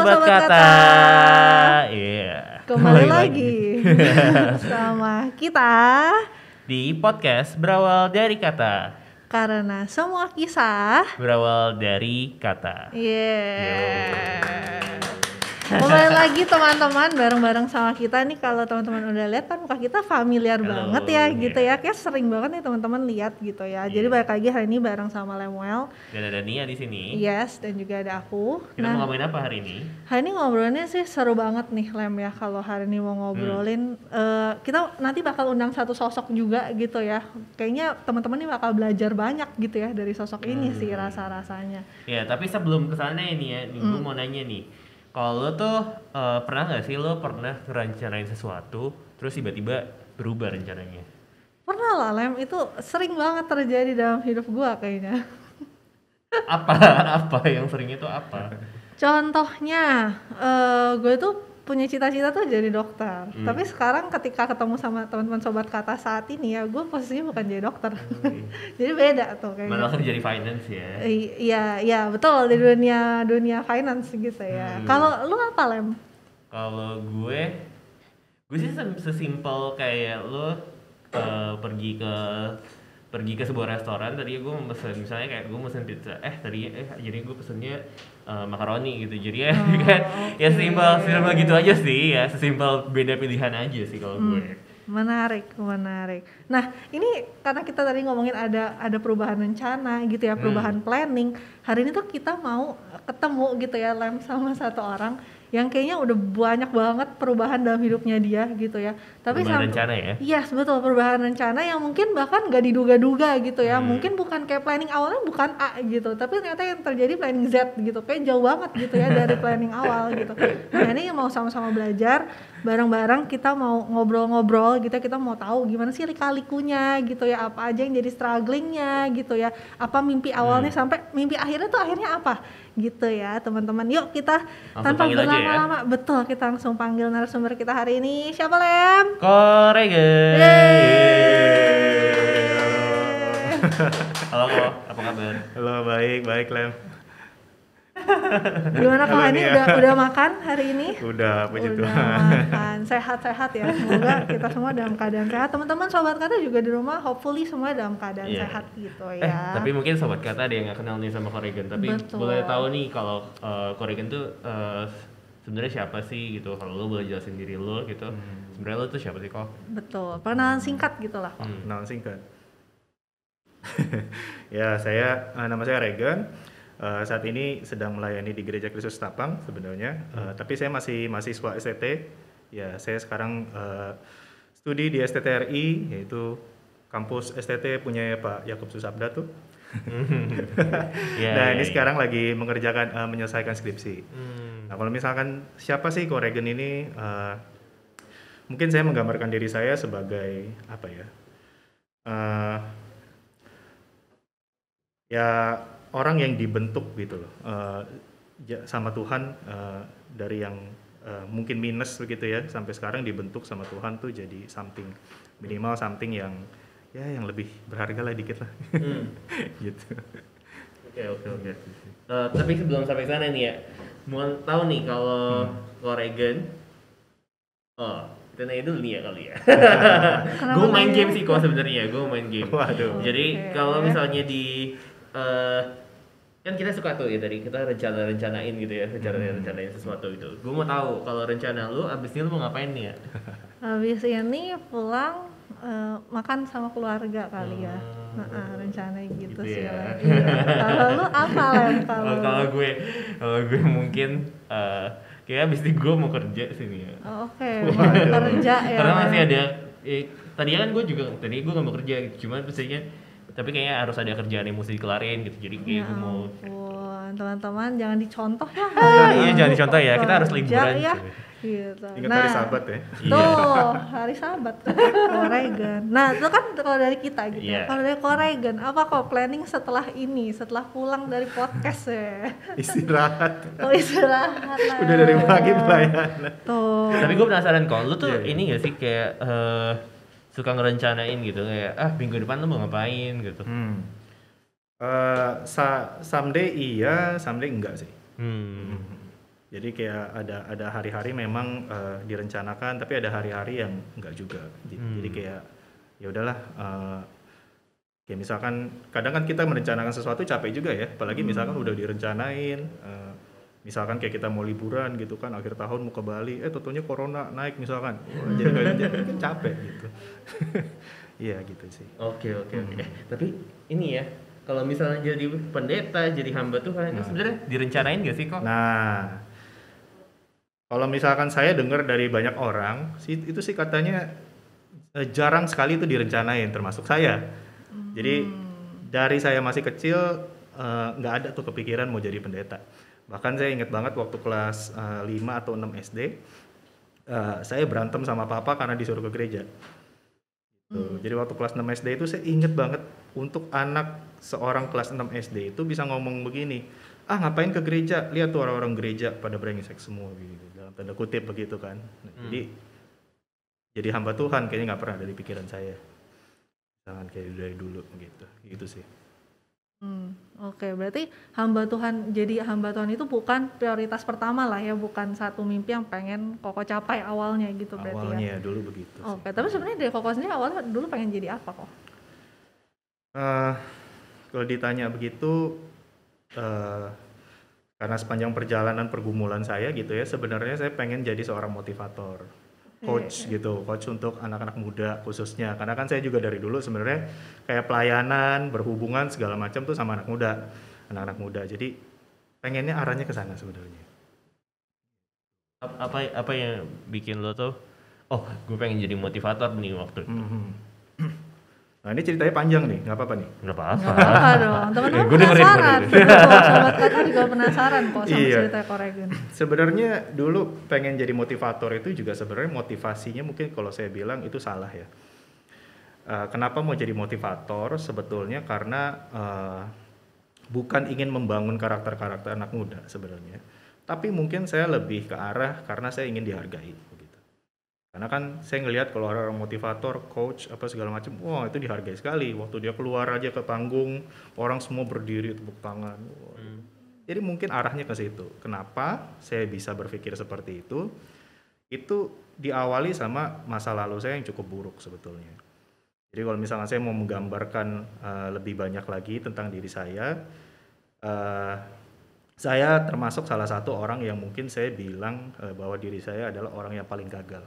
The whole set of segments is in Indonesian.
Sobat Sobat Kata. Kata. Iya. Kembali lagi sama kita Di podcast berawal dari kata. karena semua kisah. Berawal dari kata. Mulai lagi teman-teman bareng-bareng sama kita nih. Kalau teman-teman udah lihat kan muka kita familiar banget ya gitu ya. Kayak sering banget nih teman-teman lihat gitu ya. Jadi balik lagi hari ini bareng sama Lemuel. Dan ada Nia di sini. Yes, dan juga ada aku. Kita mau ngomongin apa hari ini? Hari ini ngobrolnya sih seru banget nih Lem ya. Kalau hari ini mau ngobrolin kita nanti bakal undang satu sosok juga gitu ya. Kayaknya teman-teman ini bakal belajar banyak gitu ya dari sosok ini sih rasa-rasanya. Ya, tapi sebelum kesana ini ya, gue mau nanya nih. Kalau lo tuh pernah nggak sih lo pernah ngerencanain sesuatu terus tiba-tiba berubah rencananya? Pernah lah Lem, itu sering banget terjadi dalam hidup gua kayaknya. Apa yang sering itu apa? Contohnya, gue tuh punya cita-cita tuh jadi dokter. Tapi sekarang ketika ketemu sama teman-teman Sobat Kata saat ini ya, gue posisinya bukan jadi dokter. Jadi beda tuh kayaknya. Malah kerja di finance ya. Iya betul di dunia finance gitu ya. Kalau lu apa Lem? Kalau gue sih sesimpel kayak lo pergi ke sebuah restoran. Tadi gue mesen, misalnya kayak gue mesen pizza, jadi gue pesennya makaroni gitu. Jadi ya kan ya sesimpel gitu aja sih ya, sesimpel beda pilihan aja sih kalau gue. Menarik. Nah, ini karena kita tadi ngomongin ada perubahan rencana gitu ya, perubahan planning. Hari ini tuh kita mau ketemu gitu ya Lem sama satu orang yang kayaknya udah banyak banget perubahan dalam hidupnya dia gitu ya. Tapi Perubahan rencana ya? Iya, betul, perubahan rencana yang mungkin bahkan gak diduga-duga gitu ya. Mungkin bukan kayak planning awalnya bukan A gitu, tapi ternyata yang terjadi planning Z gitu. Kayak jauh banget gitu ya dari planning awal gitu. Nah, ini mau sama-sama belajar bareng-bareng, kita mau ngobrol-ngobrol gitu, kita mau tahu gimana sih lika-likunya gitu ya, apa aja yang jadi strugglingnya gitu ya, apa mimpi awalnya sampai mimpi akhirnya tuh akhirnya apa gitu ya teman-teman. Yuk kita Langsung tanpa panggil aja berlama-lama, betul, kita langsung panggil narasumber kita hari ini. Siapa Lem? Koregen. Halo kok, apa kabar? Halo, baik Lem. Gimana kalau ini udah makan hari ini? Udah, puji Udah Tuhan. makan, sehat-sehat ya. Semoga kita semua dalam keadaan sehat. Teman-teman Sobat Kata juga di rumah, hopefully semua dalam keadaan sehat gitu ya. Tapi mungkin Sobat Kata ada yang nggak kenal nih sama Koregen. Tapi Betul. boleh tahu nih kalau Koregen tuh sebenarnya siapa sih gitu? Kalau lo boleh jelasin diri lo gitu. Sebenarnya lo tuh siapa sih kok? Betul, perkenalan singkat gitu lah. Kenalan singkat. Ya, nama saya Regen. Saat ini sedang melayani di Gereja Kristus Tapang sebenarnya. Tapi saya masih mahasiswa STT. Ya, saya sekarang studi di STTRI, yaitu kampus STT punya Pak Yakub Susabda tuh. Ini sekarang lagi menyelesaikan skripsi. Nah, kalau misalkan siapa sih Koregen ini? Mungkin saya menggambarkan diri saya sebagai apa ya? Ya orang yang dibentuk gitu loh sama Tuhan dari yang mungkin minus begitu ya, sampai sekarang dibentuk sama Tuhan tuh jadi minimal something yang lebih berharga lah dikit lah. Gitu. Oke. Tapi sebelum sampai sana nih ya, mau tahu nih kalau Koregen, kita nanya dulu nih ya kali ya. Gue main game sih kok sebenarnya, gue main game. Waduh. Jadi kalau misalnya di kan kita suka tuh ya tadi kita rencanain gitu ya, rencanain sesuatu gitu. Gue mau tahu kalau rencana lu abis ini lu mau ngapain nih ya? Habis ini pulang makan sama keluarga kali ya. Rencananya gitu sih ya. Lem. Iya. Kalau lu apa Lem? Kalau gue mungkin kayak abis ini gue mau kerja sini ya. Oke, kerja ya. Karena masih ada tadinya kan gue nggak mau kerja, cuman pastinya tapi kayaknya harus ada kerjaan yang mesti dikelarin gitu, jadi kayak gue mau teman-teman jangan dicontoh ya. Iya jangan dicontoh ya, kita harus liburan ya. Gitu. Ingat hari Sabat ya. Tuh, hari Sabat. Koregen. Nah, itu kan kalau dari kita gitu. Yeah. Kalau dari Koregen, apa kok planning setelah ini, setelah pulang dari podcast ya? Istirahat. Oh, istirahat lah. Udah dari pagi pelayanan. Tuh. Tapi gue penasaran kok, lu tuh ini gak sih kayak suka ngerencanain gitu kayak minggu depan lu mau ngapain gitu? Someday iya, someday enggak sih. Jadi kayak ada hari-hari memang direncanakan, tapi ada hari-hari yang enggak juga. Jadi kayak ya udahlah. Kayak misalkan kadang kan kita merencanakan sesuatu capek juga ya, apalagi misalkan udah direncanain. Misalkan kayak kita mau liburan gitu kan, akhir tahun mau ke Bali, tentunya corona naik misalkan. Wah, jadi kan capek gitu. Iya gitu sih. Oke. Tapi ini ya, kalau misalnya jadi pendeta, jadi hamba Tuhan, itu sebenarnya direncanain gak sih kok? Nah, kalau misalkan saya dengar dari banyak orang, itu sih katanya jarang sekali itu direncanain, termasuk saya. Jadi dari saya masih kecil nggak ada tuh kepikiran mau jadi pendeta. Bahkan saya ingat banget waktu kelas 5 atau 6 SD, saya berantem sama papa karena disuruh ke gereja. Jadi waktu kelas 6 SD itu saya ingat banget, untuk anak seorang kelas 6 SD itu bisa ngomong begini, ngapain ke gereja, lihat tuh orang-orang gereja pada brengsek semua gitu, dalam tanda kutip begitu kan. Jadi hamba Tuhan kayaknya nggak pernah ada di pikiran saya, jangan kayak dari dulu gitu sih. Oke, berarti jadi hamba Tuhan itu bukan prioritas pertama lah ya, bukan satu mimpi yang pengen Koko capai awalnya gitu berarti ya. Awalnya dulu begitu sih. Oke, tapi sebenarnya dari Koko sendiri awalnya dulu pengen jadi apa kok? Kalau ditanya begitu, karena sepanjang perjalanan pergumulan saya gitu ya, sebenarnya saya pengen jadi seorang motivator, coach gitu, coach untuk anak-anak muda khususnya. Karena kan saya juga dari dulu sebenarnya kayak pelayanan, berhubungan segala macam tuh sama anak-anak muda. Jadi pengennya arahnya ke sana sebenarnya. Apa yang bikin lo tuh, gue pengen jadi motivator nih waktu itu? Nah ini ceritanya panjang nih, nggak apa-apa nih? Nggak apa-apa. Nggak apa-apa dong, teman-teman Gue dengerin. penasaran. Sobat Kata juga penasaran kok sama cerita Koregan. Sebenarnya dulu pengen jadi motivator itu juga sebenarnya motivasinya mungkin kalau saya bilang itu salah ya. Kenapa mau jadi motivator? Sebetulnya karena bukan ingin membangun karakter-karakter anak muda sebenarnya. Tapi mungkin saya lebih ke arah karena saya ingin dihargai. Karena kan saya ngelihat kalau orang motivator, coach, apa segala macam, wah itu dihargai sekali. Waktu dia keluar aja ke panggung, orang semua berdiri tepuk tangan. Jadi mungkin arahnya ke situ. Kenapa saya bisa berpikir seperti itu? Itu diawali sama masa lalu saya yang cukup buruk sebetulnya. Jadi kalau misalnya saya mau menggambarkan lebih banyak lagi tentang diri saya termasuk salah satu orang yang mungkin saya bilang bahwa diri saya adalah orang yang paling gagal.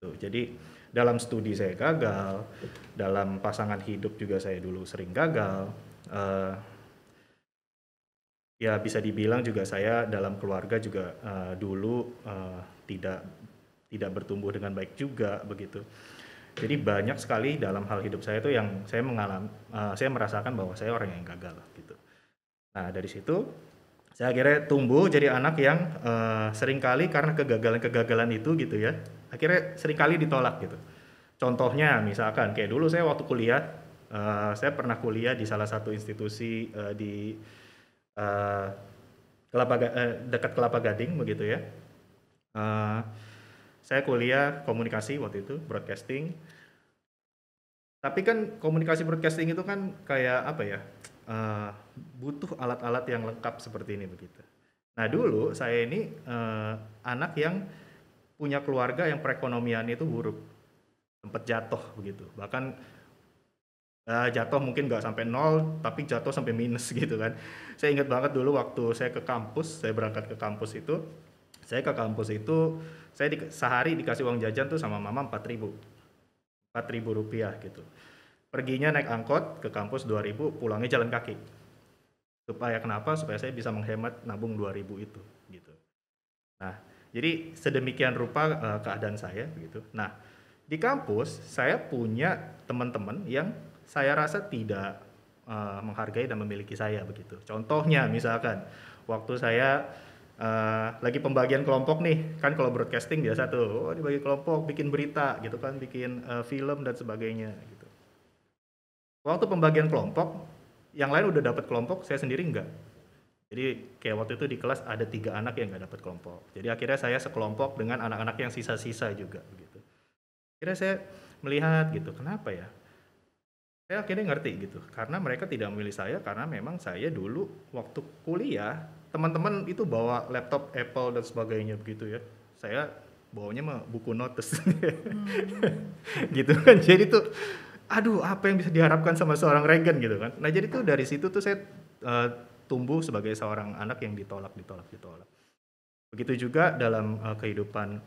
Jadi dalam studi saya gagal, dalam pasangan hidup juga saya dulu sering gagal. Ya bisa dibilang juga saya dalam keluarga juga dulu tidak bertumbuh dengan baik juga begitu. Jadi banyak sekali dalam hal hidup saya itu yang saya merasakan bahwa saya orang yang gagal gitu. Nah dari situ saya akhirnya tumbuh jadi anak yang seringkali karena kegagalan itu gitu ya, akhirnya seringkali ditolak gitu. Contohnya misalkan kayak dulu saya waktu kuliah, saya pernah kuliah di salah satu institusi di dekat Kelapa Gading begitu ya. Saya kuliah komunikasi waktu itu, broadcasting. Tapi kan komunikasi broadcasting itu kan kayak apa ya? Butuh alat-alat yang lengkap seperti ini begitu. Nah dulu saya ini anak yang punya keluarga yang perekonomian itu buruk, sempat jatuh begitu. Bahkan jatuh mungkin nggak sampai 0, tapi jatuh sampai minus gitu kan. Saya ingat banget dulu waktu saya ke kampus, saya berangkat ke kampus itu, saya sehari dikasih uang jajan tuh sama mama 4.000 rupiah gitu. Perginya naik angkot ke kampus 2.000, pulangnya jalan kaki. Supaya saya bisa menghemat nabung 2.000 itu gitu. Nah, jadi sedemikian rupa keadaan saya begitu. Nah, di kampus saya punya teman-teman yang saya rasa tidak menghargai dan memiliki saya begitu. Contohnya misalkan waktu saya lagi pembagian kelompok nih, kan kalau broadcasting biasa tuh, dibagi kelompok, bikin berita gitu kan, bikin film dan sebagainya gitu. Waktu pembagian kelompok, yang lain udah dapat kelompok, saya sendiri enggak. Jadi kayak waktu itu di kelas ada 3 anak yang enggak dapat kelompok. Jadi akhirnya saya sekelompok dengan anak-anak yang sisa-sisa juga begitu. Akhirnya saya melihat gitu, kenapa ya? Saya akhirnya ngerti gitu, karena mereka tidak memilih saya karena memang saya dulu waktu kuliah teman-teman itu bawa laptop Apple dan sebagainya begitu ya. Saya bawanya mah buku notes. Gitu kan. Jadi tuh aduh apa yang bisa diharapkan sama seorang Regan gitu kan. Nah jadi tuh dari situ tuh saya tumbuh sebagai seorang anak yang ditolak. Begitu juga dalam kehidupan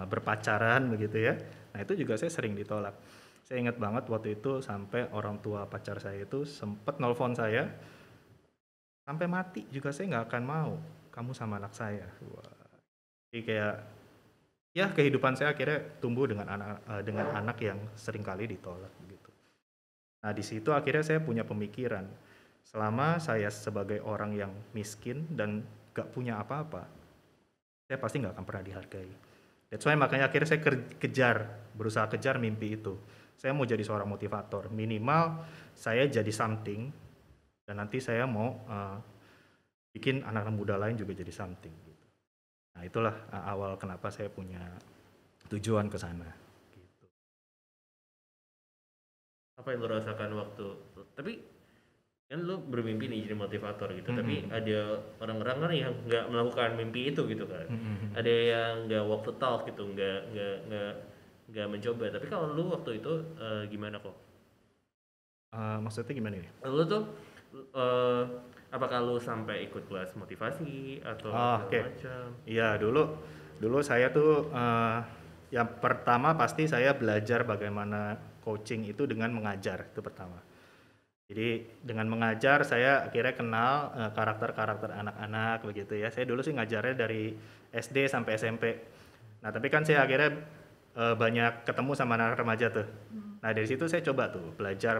berpacaran begitu ya. Nah itu juga saya sering ditolak. Saya ingat banget waktu itu sampai orang tua pacar saya itu sempet nelfon saya, sampai mati juga saya nggak akan mau kamu sama anak saya. Wah. Jadi kayak ya kehidupan saya akhirnya tumbuh dengan anak yang sering kali ditolak gitu. Nah di situ akhirnya saya punya pemikiran, selama saya sebagai orang yang miskin dan gak punya apa-apa, saya pasti nggak akan pernah dihargai. That's why makanya akhirnya saya berusaha kejar mimpi itu. Saya mau jadi seorang motivator, minimal saya jadi something, dan nanti saya mau bikin anak-anak muda lain juga jadi something. Gitu. Nah itulah awal kenapa saya punya tujuan ke sana. Gitu. Apa yang lo rasakan waktu, tapi kan lo bermimpi nih jadi motivator gitu, tapi ada orang-orang kan yang nggak melakukan mimpi itu gitu kan, ada yang nggak walk the talk gitu, nggak mencoba. Tapi kalau lu waktu itu gimana kok? Maksudnya gimana nih? Lu tuh apakah lu sampai ikut kelas motivasi atau Okay. macam? Iya dulu saya tuh yang pertama pasti saya belajar bagaimana coaching itu dengan mengajar, itu pertama. Jadi dengan mengajar saya akhirnya kenal karakter-karakter anak-anak begitu ya. Saya dulu sih ngajarnya dari SD sampai SMP. Nah tapi kan saya akhirnya banyak ketemu sama anak remaja tuh. Nah dari situ saya coba tuh belajar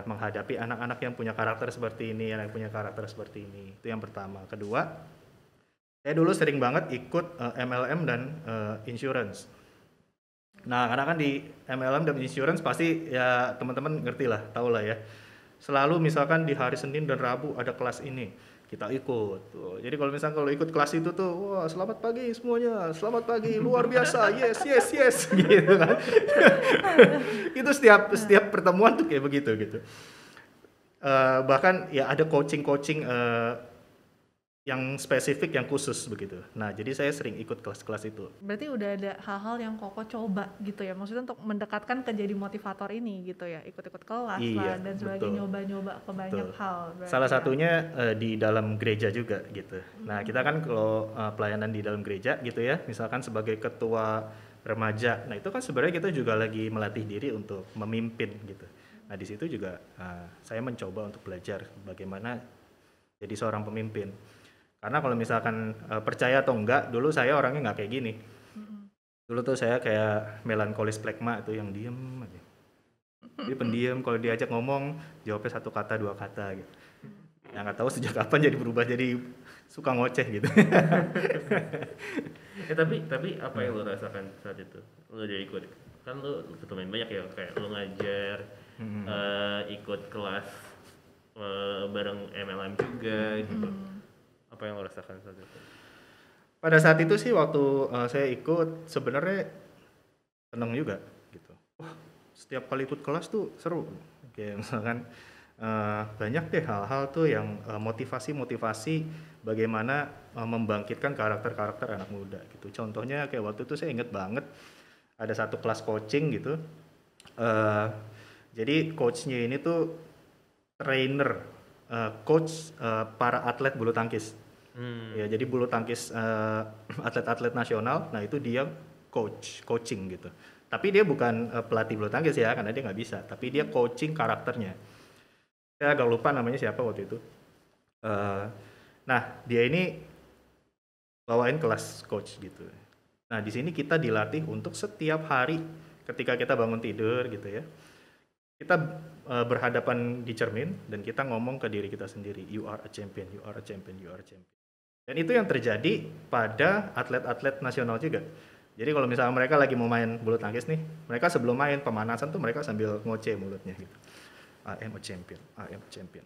menghadapi anak-anak yang punya karakter seperti ini, yang punya karakter seperti ini. Itu yang pertama. Kedua, saya dulu sering banget ikut MLM dan insurance. Nah karena kan di MLM dan insurance pasti ya teman-teman ngerti lah, tahu lah ya. Selalu misalkan di hari Senin dan Rabu ada kelas ini, kita ikut. Tuh. Jadi kalau ikut kelas itu tuh, wah selamat pagi semuanya, selamat pagi, luar biasa, yes, gitu kan. Itu setiap pertemuan tuh kayak begitu gitu. Bahkan ya ada coaching yang spesifik, yang khusus begitu. Nah jadi saya sering ikut kelas-kelas itu. Berarti udah ada hal-hal yang Koko coba gitu ya, maksudnya untuk mendekatkan ke jadi motivator ini gitu ya, ikut-ikut kelas lah dan sebagainya, nyoba-nyoba ke banyak hal. Salah satunya di dalam gereja juga gitu. Nah kita kan kalau pelayanan di dalam gereja gitu ya, misalkan sebagai ketua remaja, nah itu kan sebenarnya kita juga lagi melatih diri untuk memimpin gitu. Nah di situ juga saya mencoba untuk belajar bagaimana jadi seorang pemimpin. Karena kalau misalkan percaya atau enggak, dulu saya orangnya nggak kayak gini. Dulu tuh saya kayak melankolis plekma itu yang diem aja. Jadi pendiam, kalau diajak ngomong jawabnya 1 kata 2 kata gitu. Ya nggak tahu sejak kapan jadi berubah jadi suka ngoceh gitu. Tapi apa yang lo rasakan saat itu? Lo udah ikut, kan lo ketemu banyak ya, kayak lo ngajar, ikut kelas bareng MLM juga gitu. Apa yang lo rasakan saat itu? Pada saat itu sih waktu saya ikut sebenarnya seneng juga gitu. Wah, setiap kali ikut kelas tuh seru. Kayak misalkan banyak deh hal-hal tuh yang motivasi bagaimana membangkitkan karakter-karakter anak muda gitu. Contohnya kayak waktu itu saya inget banget ada satu kelas coaching gitu. Jadi coachnya ini tuh trainer, coach para atlet bulu tangkis. Ya jadi bulu tangkis atlet-atlet nasional, nah itu dia coaching gitu. Tapi dia bukan pelatih bulu tangkis ya, karena dia nggak bisa. Tapi dia coaching karakternya. Saya agak lupa namanya siapa waktu itu. Nah dia ini bawain kelas coach gitu. Nah di sini kita dilatih untuk setiap hari ketika kita bangun tidur gitu ya. Kita berhadapan di cermin dan kita ngomong ke diri kita sendiri, you are a champion, you are a champion, you are a champion. Dan itu yang terjadi pada atlet-atlet nasional juga. Jadi kalau misalnya mereka lagi mau main bulu tangkis nih, mereka sebelum main pemanasan tuh mereka sambil ngoceh mulutnya gitu. I am a champion, I am a champion.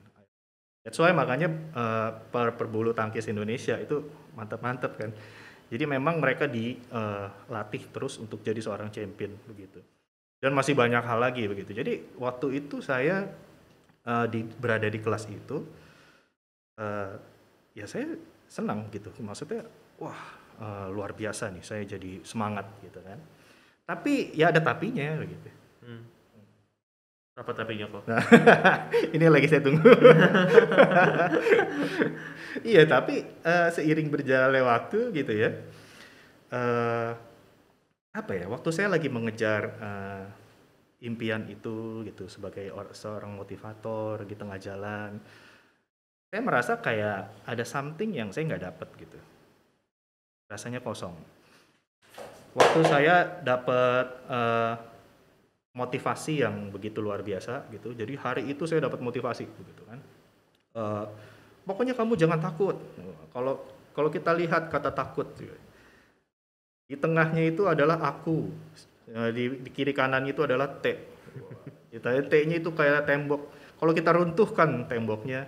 That's why makanya perbulu tangkis Indonesia itu mantap-mantap kan. Jadi memang mereka dilatih terus untuk jadi seorang champion begitu. Dan masih banyak hal lagi begitu. Jadi waktu itu saya berada di kelas itu, ya saya senang gitu. Maksudnya, wah luar biasa nih, saya jadi semangat gitu kan. Tapi ya ada tapinya gitu. Apa tapinya kok? Nah, ini lagi saya tunggu. Iya, tapi seiring berjalannya waktu gitu ya, apa ya? Waktu saya lagi mengejar impian itu gitu sebagai seorang motivator di tengah jalan, saya merasa kayak ada something yang saya nggak dapat gitu. Rasanya kosong. Waktu saya dapat motivasi yang begitu luar biasa gitu. Jadi hari itu saya dapat motivasi begitu kan. Pokoknya kamu jangan takut. Kalau kita lihat kata takut di tengahnya itu adalah aku. Di kiri kanan itu adalah T. T-nya itu kayak tembok. Kalau kita runtuhkan temboknya,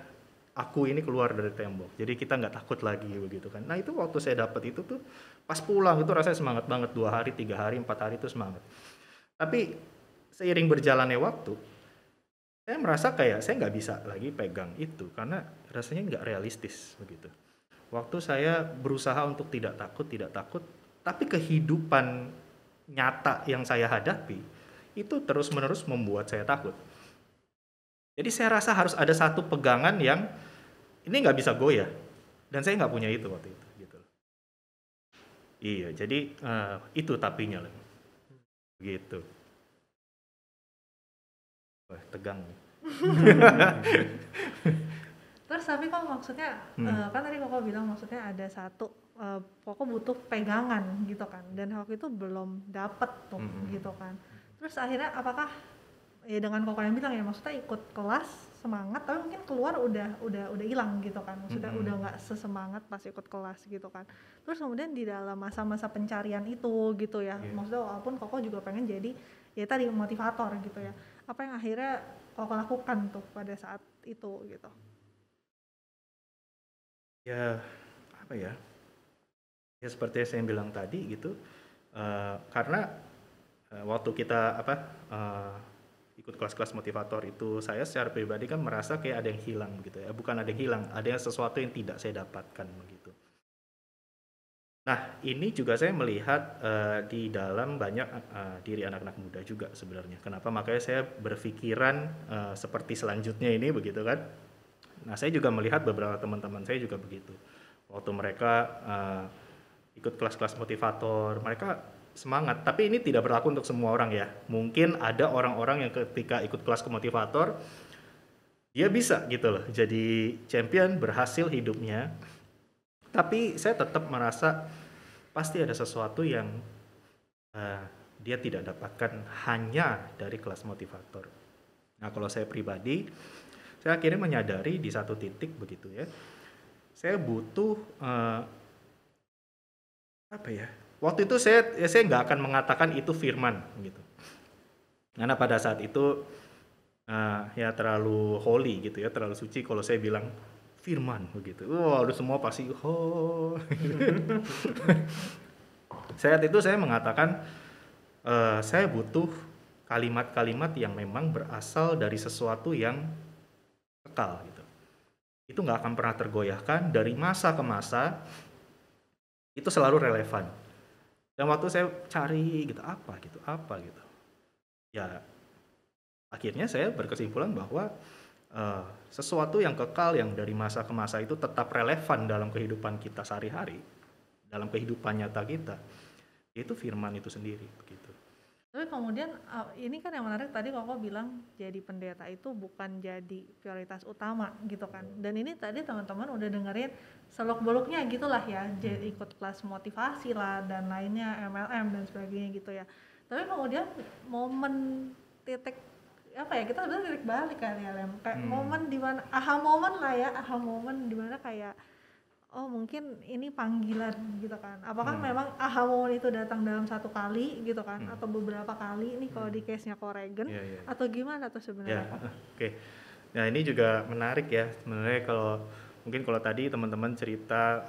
aku ini keluar dari tembok. Jadi kita nggak takut lagi begitu kan. Nah itu waktu saya dapat itu tuh pas pulang itu rasanya semangat banget. 2 hari, 3 hari, 4 hari itu semangat. Tapi seiring berjalannya waktu, saya merasa kayak saya nggak bisa lagi pegang itu karena rasanya nggak realistis begitu. Waktu saya berusaha untuk tidak takut, tapi kehidupan nyata yang saya hadapi itu terus-menerus membuat saya takut. Jadi saya rasa harus ada satu pegangan yang ini nggak bisa goyah dan saya nggak punya itu waktu itu. Gitu. Iya, jadi itu tapinya lah, gitu. Wah, tegang. Terus tapi kok maksudnya kan tadi Koko bilang maksudnya ada satu Koko butuh pegangan gitu kan, dan waktu itu belum dapet tuh gitu kan. Terus akhirnya apakah ya dengan Koko yang bilang ya maksudnya ikut kelas semangat tapi mungkin keluar udah hilang gitu kan, maksudnya udah nggak sesemangat pas ikut kelas gitu kan. Terus kemudian di dalam masa-masa pencarian itu gitu ya, maksudnya walaupun Koko juga pengen jadi ya tadi motivator gitu ya, apa yang akhirnya Koko lakukan tuh pada saat itu gitu? Ya apa ya? Ya seperti yang saya bilang tadi gitu, karena waktu kita ikut kelas-kelas motivator itu saya secara pribadi kan merasa kayak ada yang hilang gitu ya, bukan ada yang hilang, ada yang sesuatu yang tidak saya dapatkan begitu. Nah ini juga saya melihat di dalam banyak diri anak-anak muda juga sebenarnya. Kenapa makanya saya berpikiran seperti selanjutnya ini begitu kan. Nah saya juga melihat beberapa teman-teman saya juga begitu. Waktu mereka ikut kelas-kelas motivator, mereka semangat. Tapi ini tidak berlaku untuk semua orang ya. Mungkin ada orang-orang yang ketika ikut kelas motivator, dia bisa gitu loh, jadi champion, berhasil hidupnya. Tapi saya tetap merasa pasti ada sesuatu yang dia tidak dapatkan hanya dari kelas motivator. Nah kalau saya pribadi, saya akhirnya menyadari di satu titik begitu ya, saya butuh apa ya? Waktu itu saya nggak akan mengatakan itu firman gitu, karena pada saat itu ya terlalu holy gitu ya, terlalu suci kalau saya bilang firman begitu. Wah, udah semua pasti Saat itu saya mengatakan saya butuh kalimat-kalimat yang memang berasal dari sesuatu yang kekal gitu. Itu nggak akan pernah tergoyahkan dari masa ke masa, itu selalu relevan. Dan waktu saya cari gitu apa gitu, ya akhirnya saya berkesimpulan bahwa sesuatu yang kekal yang dari masa ke masa itu tetap relevan dalam kehidupan kita sehari-hari, dalam kehidupan nyata kita, itu firman itu sendiri begitu. Tapi kemudian ini kan yang menarik tadi Koko bilang jadi pendeta itu bukan jadi prioritas utama gitu kan. Dan ini tadi teman-teman udah dengerin seluk-beluknya gitulah ya, jadi ikut kelas motivasi lah dan lainnya, MLM dan sebagainya gitu ya. Tapi kemudian momen titik apa ya, kita sebenarnya titik balik kali ya Lem, kayak momen dimana aha momen dimana kayak oh mungkin ini panggilan gitu kan. Apakah memang aha momen itu datang dalam satu kali gitu kan, atau beberapa kali nih kalau di case-nya Coregen, atau gimana tuh sebenarnya? Oke. Nah ini juga menarik ya sebenarnya. Kalau mungkin kalau tadi teman-teman cerita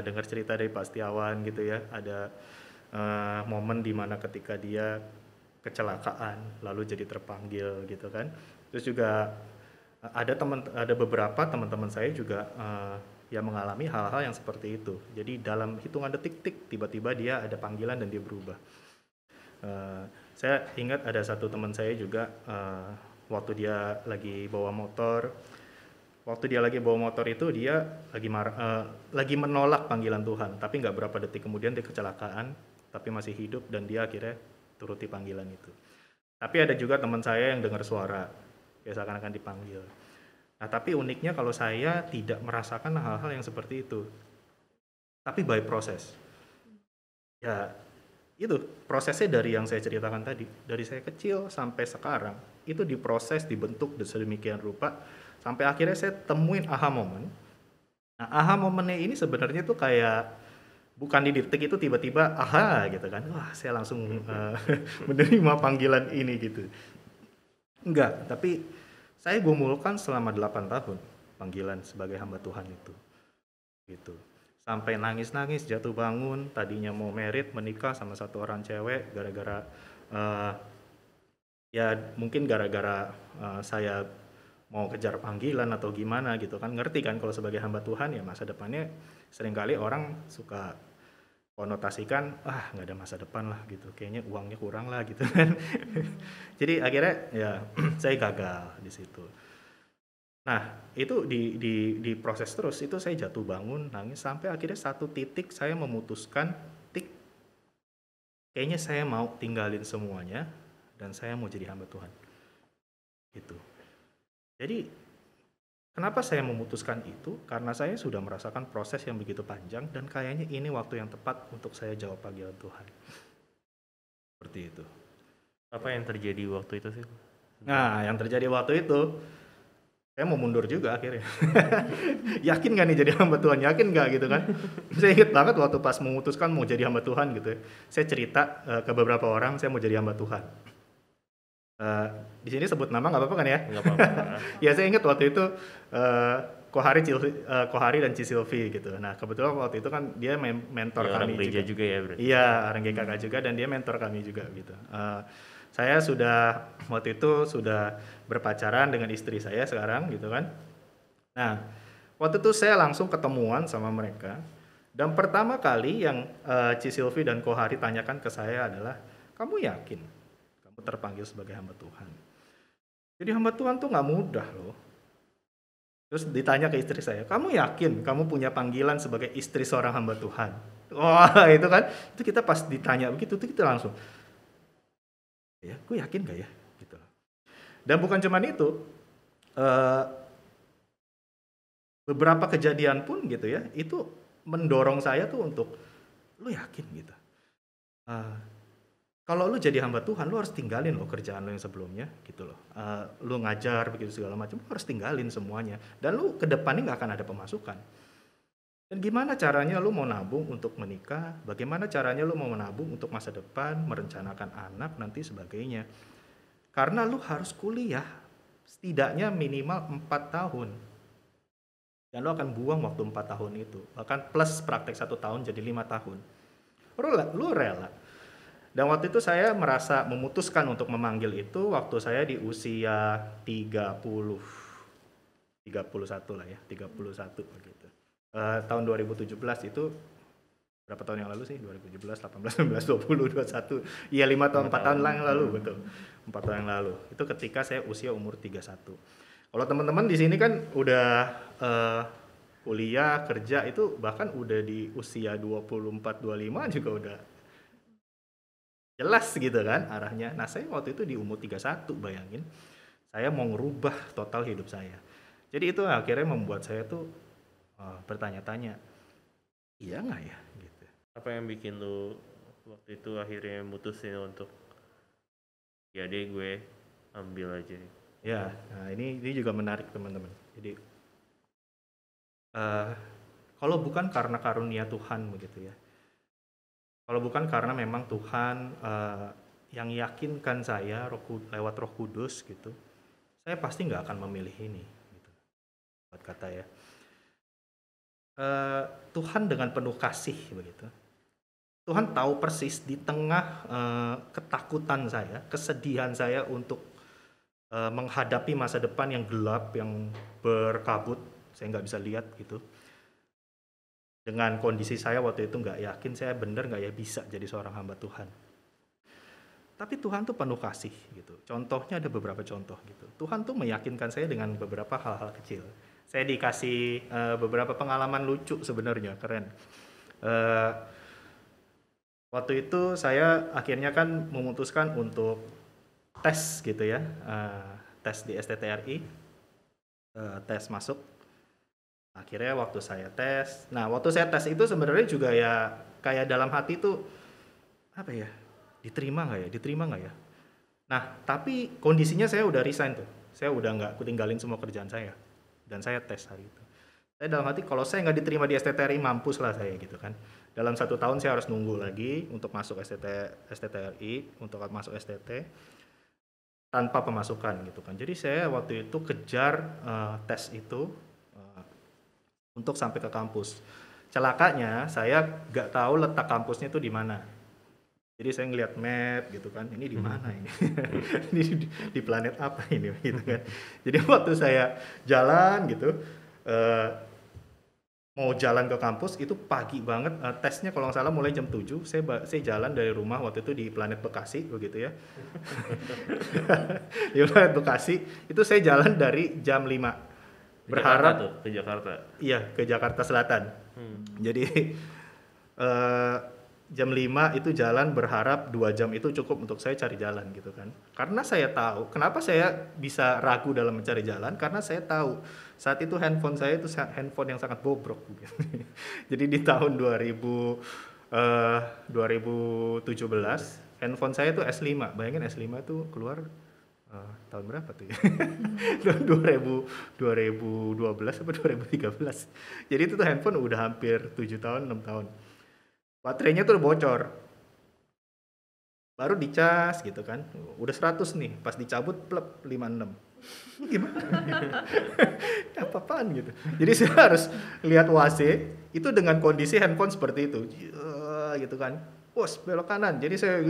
dengar cerita dari Pak Setiawan gitu ya, ada momen dimana ketika dia kecelakaan lalu jadi terpanggil gitu kan. Terus juga Ada beberapa teman-teman saya juga yang mengalami hal-hal yang seperti itu. Jadi dalam hitungan detik-detik tiba-tiba dia ada panggilan dan dia berubah. Saya ingat ada satu teman saya juga waktu dia lagi bawa motor. Waktu dia lagi bawa motor itu dia lagi menolak panggilan Tuhan, tapi nggak berapa detik kemudian dia kecelakaan, tapi masih hidup dan dia akhirnya turuti panggilan itu. Tapi ada juga teman saya yang dengar suara, ya seakan-akan dipanggil. Nah, tapi uniknya kalau saya tidak merasakan hal-hal yang seperti itu, tapi by proses. Ya, itu prosesnya dari yang saya ceritakan tadi, dari saya kecil sampai sekarang, itu diproses, dibentuk sedemikian rupa, sampai akhirnya saya temuin aha moment. Nah, aha momennya ini sebenarnya tuh kayak bukan di detik itu tiba-tiba aha gitu kan, wah saya langsung menerima panggilan ini gitu. Enggak, tapi saya gumulkan selama 8 tahun panggilan sebagai hamba Tuhan itu. Gitu. Sampai nangis-nangis, jatuh bangun, tadinya mau merit, menikah sama satu orang cewek gara-gara ya mungkin gara-gara saya mau kejar panggilan atau gimana gitu kan, ngerti kan kalau sebagai hamba Tuhan ya masa depannya seringkali orang suka konotasikan nggak ada masa depan lah gitu, kayaknya uangnya kurang lah gitu kan. Jadi akhirnya ya saya gagal di situ. Nah itu di proses terus itu saya jatuh bangun nangis sampai akhirnya satu titik saya memutuskan kayaknya saya mau tinggalin semuanya dan saya mau jadi hamba Tuhan gitu. Jadi kenapa saya memutuskan itu? Karena saya sudah merasakan proses yang begitu panjang dan kayaknya ini waktu yang tepat untuk saya jawab panggilan Tuhan. Seperti itu. Apa yang terjadi waktu itu sih? Nah, yang terjadi waktu itu, saya mau mundur juga akhirnya. Yakin gak nih jadi hamba Tuhan? Yakin gak gitu kan? Saya ingat banget waktu pas memutuskan mau jadi hamba Tuhan gitu ya. Saya cerita ke beberapa orang, saya mau jadi hamba Tuhan. Di sini sebut nama nggak apa-apa kan ya? Nggak apa-apa. Ya saya ingat waktu itu Kohari dan Cisilvi gitu. Nah kebetulan waktu itu kan dia mentor ya, kami orang gereja juga. juga ya berarti. Iya orang GKK juga dan dia mentor kami juga gitu. Saya sudah waktu itu sudah berpacaran dengan istri saya sekarang gitu kan. Nah waktu itu saya langsung ketemuan sama mereka dan pertama kali yang Cisilvi dan Kohari tanyakan ke saya adalah, kamu yakin terpanggil sebagai hamba Tuhan? Jadi hamba Tuhan tuh nggak mudah loh. Terus ditanya ke istri saya, kamu yakin kamu punya panggilan sebagai istri seorang hamba Tuhan? Wah itu kan, itu kita pas ditanya begitu tuh kita langsung, ya, gue yakin gak ya? Gitu. Dan bukan cuman itu, beberapa kejadian pun gitu ya, itu mendorong saya tuh untuk, lu yakin gitu? Kalau lu jadi hamba Tuhan, lu harus tinggalin loh kerjaan lu yang sebelumnya gitu loh. Lu ngajar begitu segala macam, lu harus tinggalin semuanya. Dan lu ke depannya nggak akan ada pemasukan. Dan gimana caranya lu mau nabung untuk menikah? Bagaimana caranya lu mau menabung untuk masa depan, merencanakan anak nanti sebagainya? Karena lu harus kuliah setidaknya minimal 4 tahun. Dan lu akan buang waktu 4 tahun itu. Bahkan plus praktek 1 tahun jadi 5 tahun. Lu rela. Dan waktu itu saya merasa memutuskan untuk memanggil itu waktu saya di usia 31 lah ya, 31 begitu. Tahun 2017 itu berapa tahun yang lalu sih? 2017, 18, 19, 20, 21. Iya 5 tahun, 4 tahun yang lalu betul. 4 tahun yang lalu. Itu ketika saya usia umur 31. Kalau teman-teman di sini kan udah kuliah, kerja itu bahkan udah di usia 24, 25 juga udah jelas gitu kan arahnya. Nah saya waktu itu di umur 31 bayangin, saya mau ngerubah total hidup saya. Jadi itu akhirnya membuat saya tuh bertanya-tanya, iya nggak ya gitu. Apa yang bikin lu waktu itu akhirnya mutusin untuk ya deh gue ambil aja? Ya, nah ini juga menarik teman-teman. Jadi kalau bukan karena karunia Tuhan begitu ya, kalau bukan karena memang Tuhan yang yakinkan saya lewat Roh Kudus gitu, saya pasti nggak akan memilih ini. Gitu. Buat kata ya, Tuhan dengan penuh kasih begitu. Tuhan tahu persis di tengah ketakutan saya, kesedihan saya untuk menghadapi masa depan yang gelap, yang berkabut, saya nggak bisa lihat gitu. Dengan kondisi saya waktu itu nggak yakin saya bener nggak ya bisa jadi seorang hamba Tuhan. Tapi Tuhan tuh penuh kasih gitu. Contohnya ada beberapa contoh gitu. Tuhan tuh meyakinkan saya dengan beberapa hal-hal kecil. Saya dikasih beberapa pengalaman lucu sebenarnya, keren. Waktu itu saya akhirnya kan memutuskan untuk tes gitu ya, tes di STTRI, tes masuk. Akhirnya waktu saya tes itu sebenarnya juga ya kayak dalam hati tuh apa ya, diterima nggak ya. Nah tapi kondisinya saya udah resign tuh, saya udah nggak tinggalin semua kerjaan saya dan saya tes hari itu. Saya dalam hati kalau saya nggak diterima di STTRI mampus lah saya gitu kan. Dalam 1 tahun saya harus nunggu lagi untuk masuk STTRI, untuk masuk STT tanpa pemasukan gitu kan. Jadi saya waktu itu kejar tes itu untuk sampai ke kampus. Celakanya saya nggak tahu letak kampusnya itu di mana. Jadi saya ngeliat map gitu kan, ini di mana ini? Ini di planet apa ini gitu kan. Jadi waktu saya jalan gitu, mau jalan ke kampus itu pagi banget, tesnya kalau nggak salah mulai jam 7. Saya jalan dari rumah waktu itu di planet Bekasi begitu ya. Di planet Bekasi itu saya jalan dari jam 5. Berharap tuh, ke Jakarta. Iya, ke Jakarta Selatan. Jadi jam 5 itu jalan, berharap 2 jam itu cukup untuk saya cari jalan gitu kan. Karena saya tahu, kenapa saya bisa ragu dalam mencari jalan? Karena saya tahu saat itu handphone saya itu handphone yang sangat bobrok. Jadi di tahun 2017 handphone saya itu S5. Bayangin S5 itu keluar tahun berapa tuh ya? 2012 apa 2013. Jadi itu tuh handphone udah hampir 7 tahun, 6 tahun. Baterainya tuh udah bocor. Baru dicas gitu kan. Udah 100 nih, pas dicabut plep 56. Gimana? Apa-apaan gitu. Jadi saya harus lihat WAC itu dengan kondisi handphone seperti itu. Gitu kan. Bos, belok kanan. Jadi saya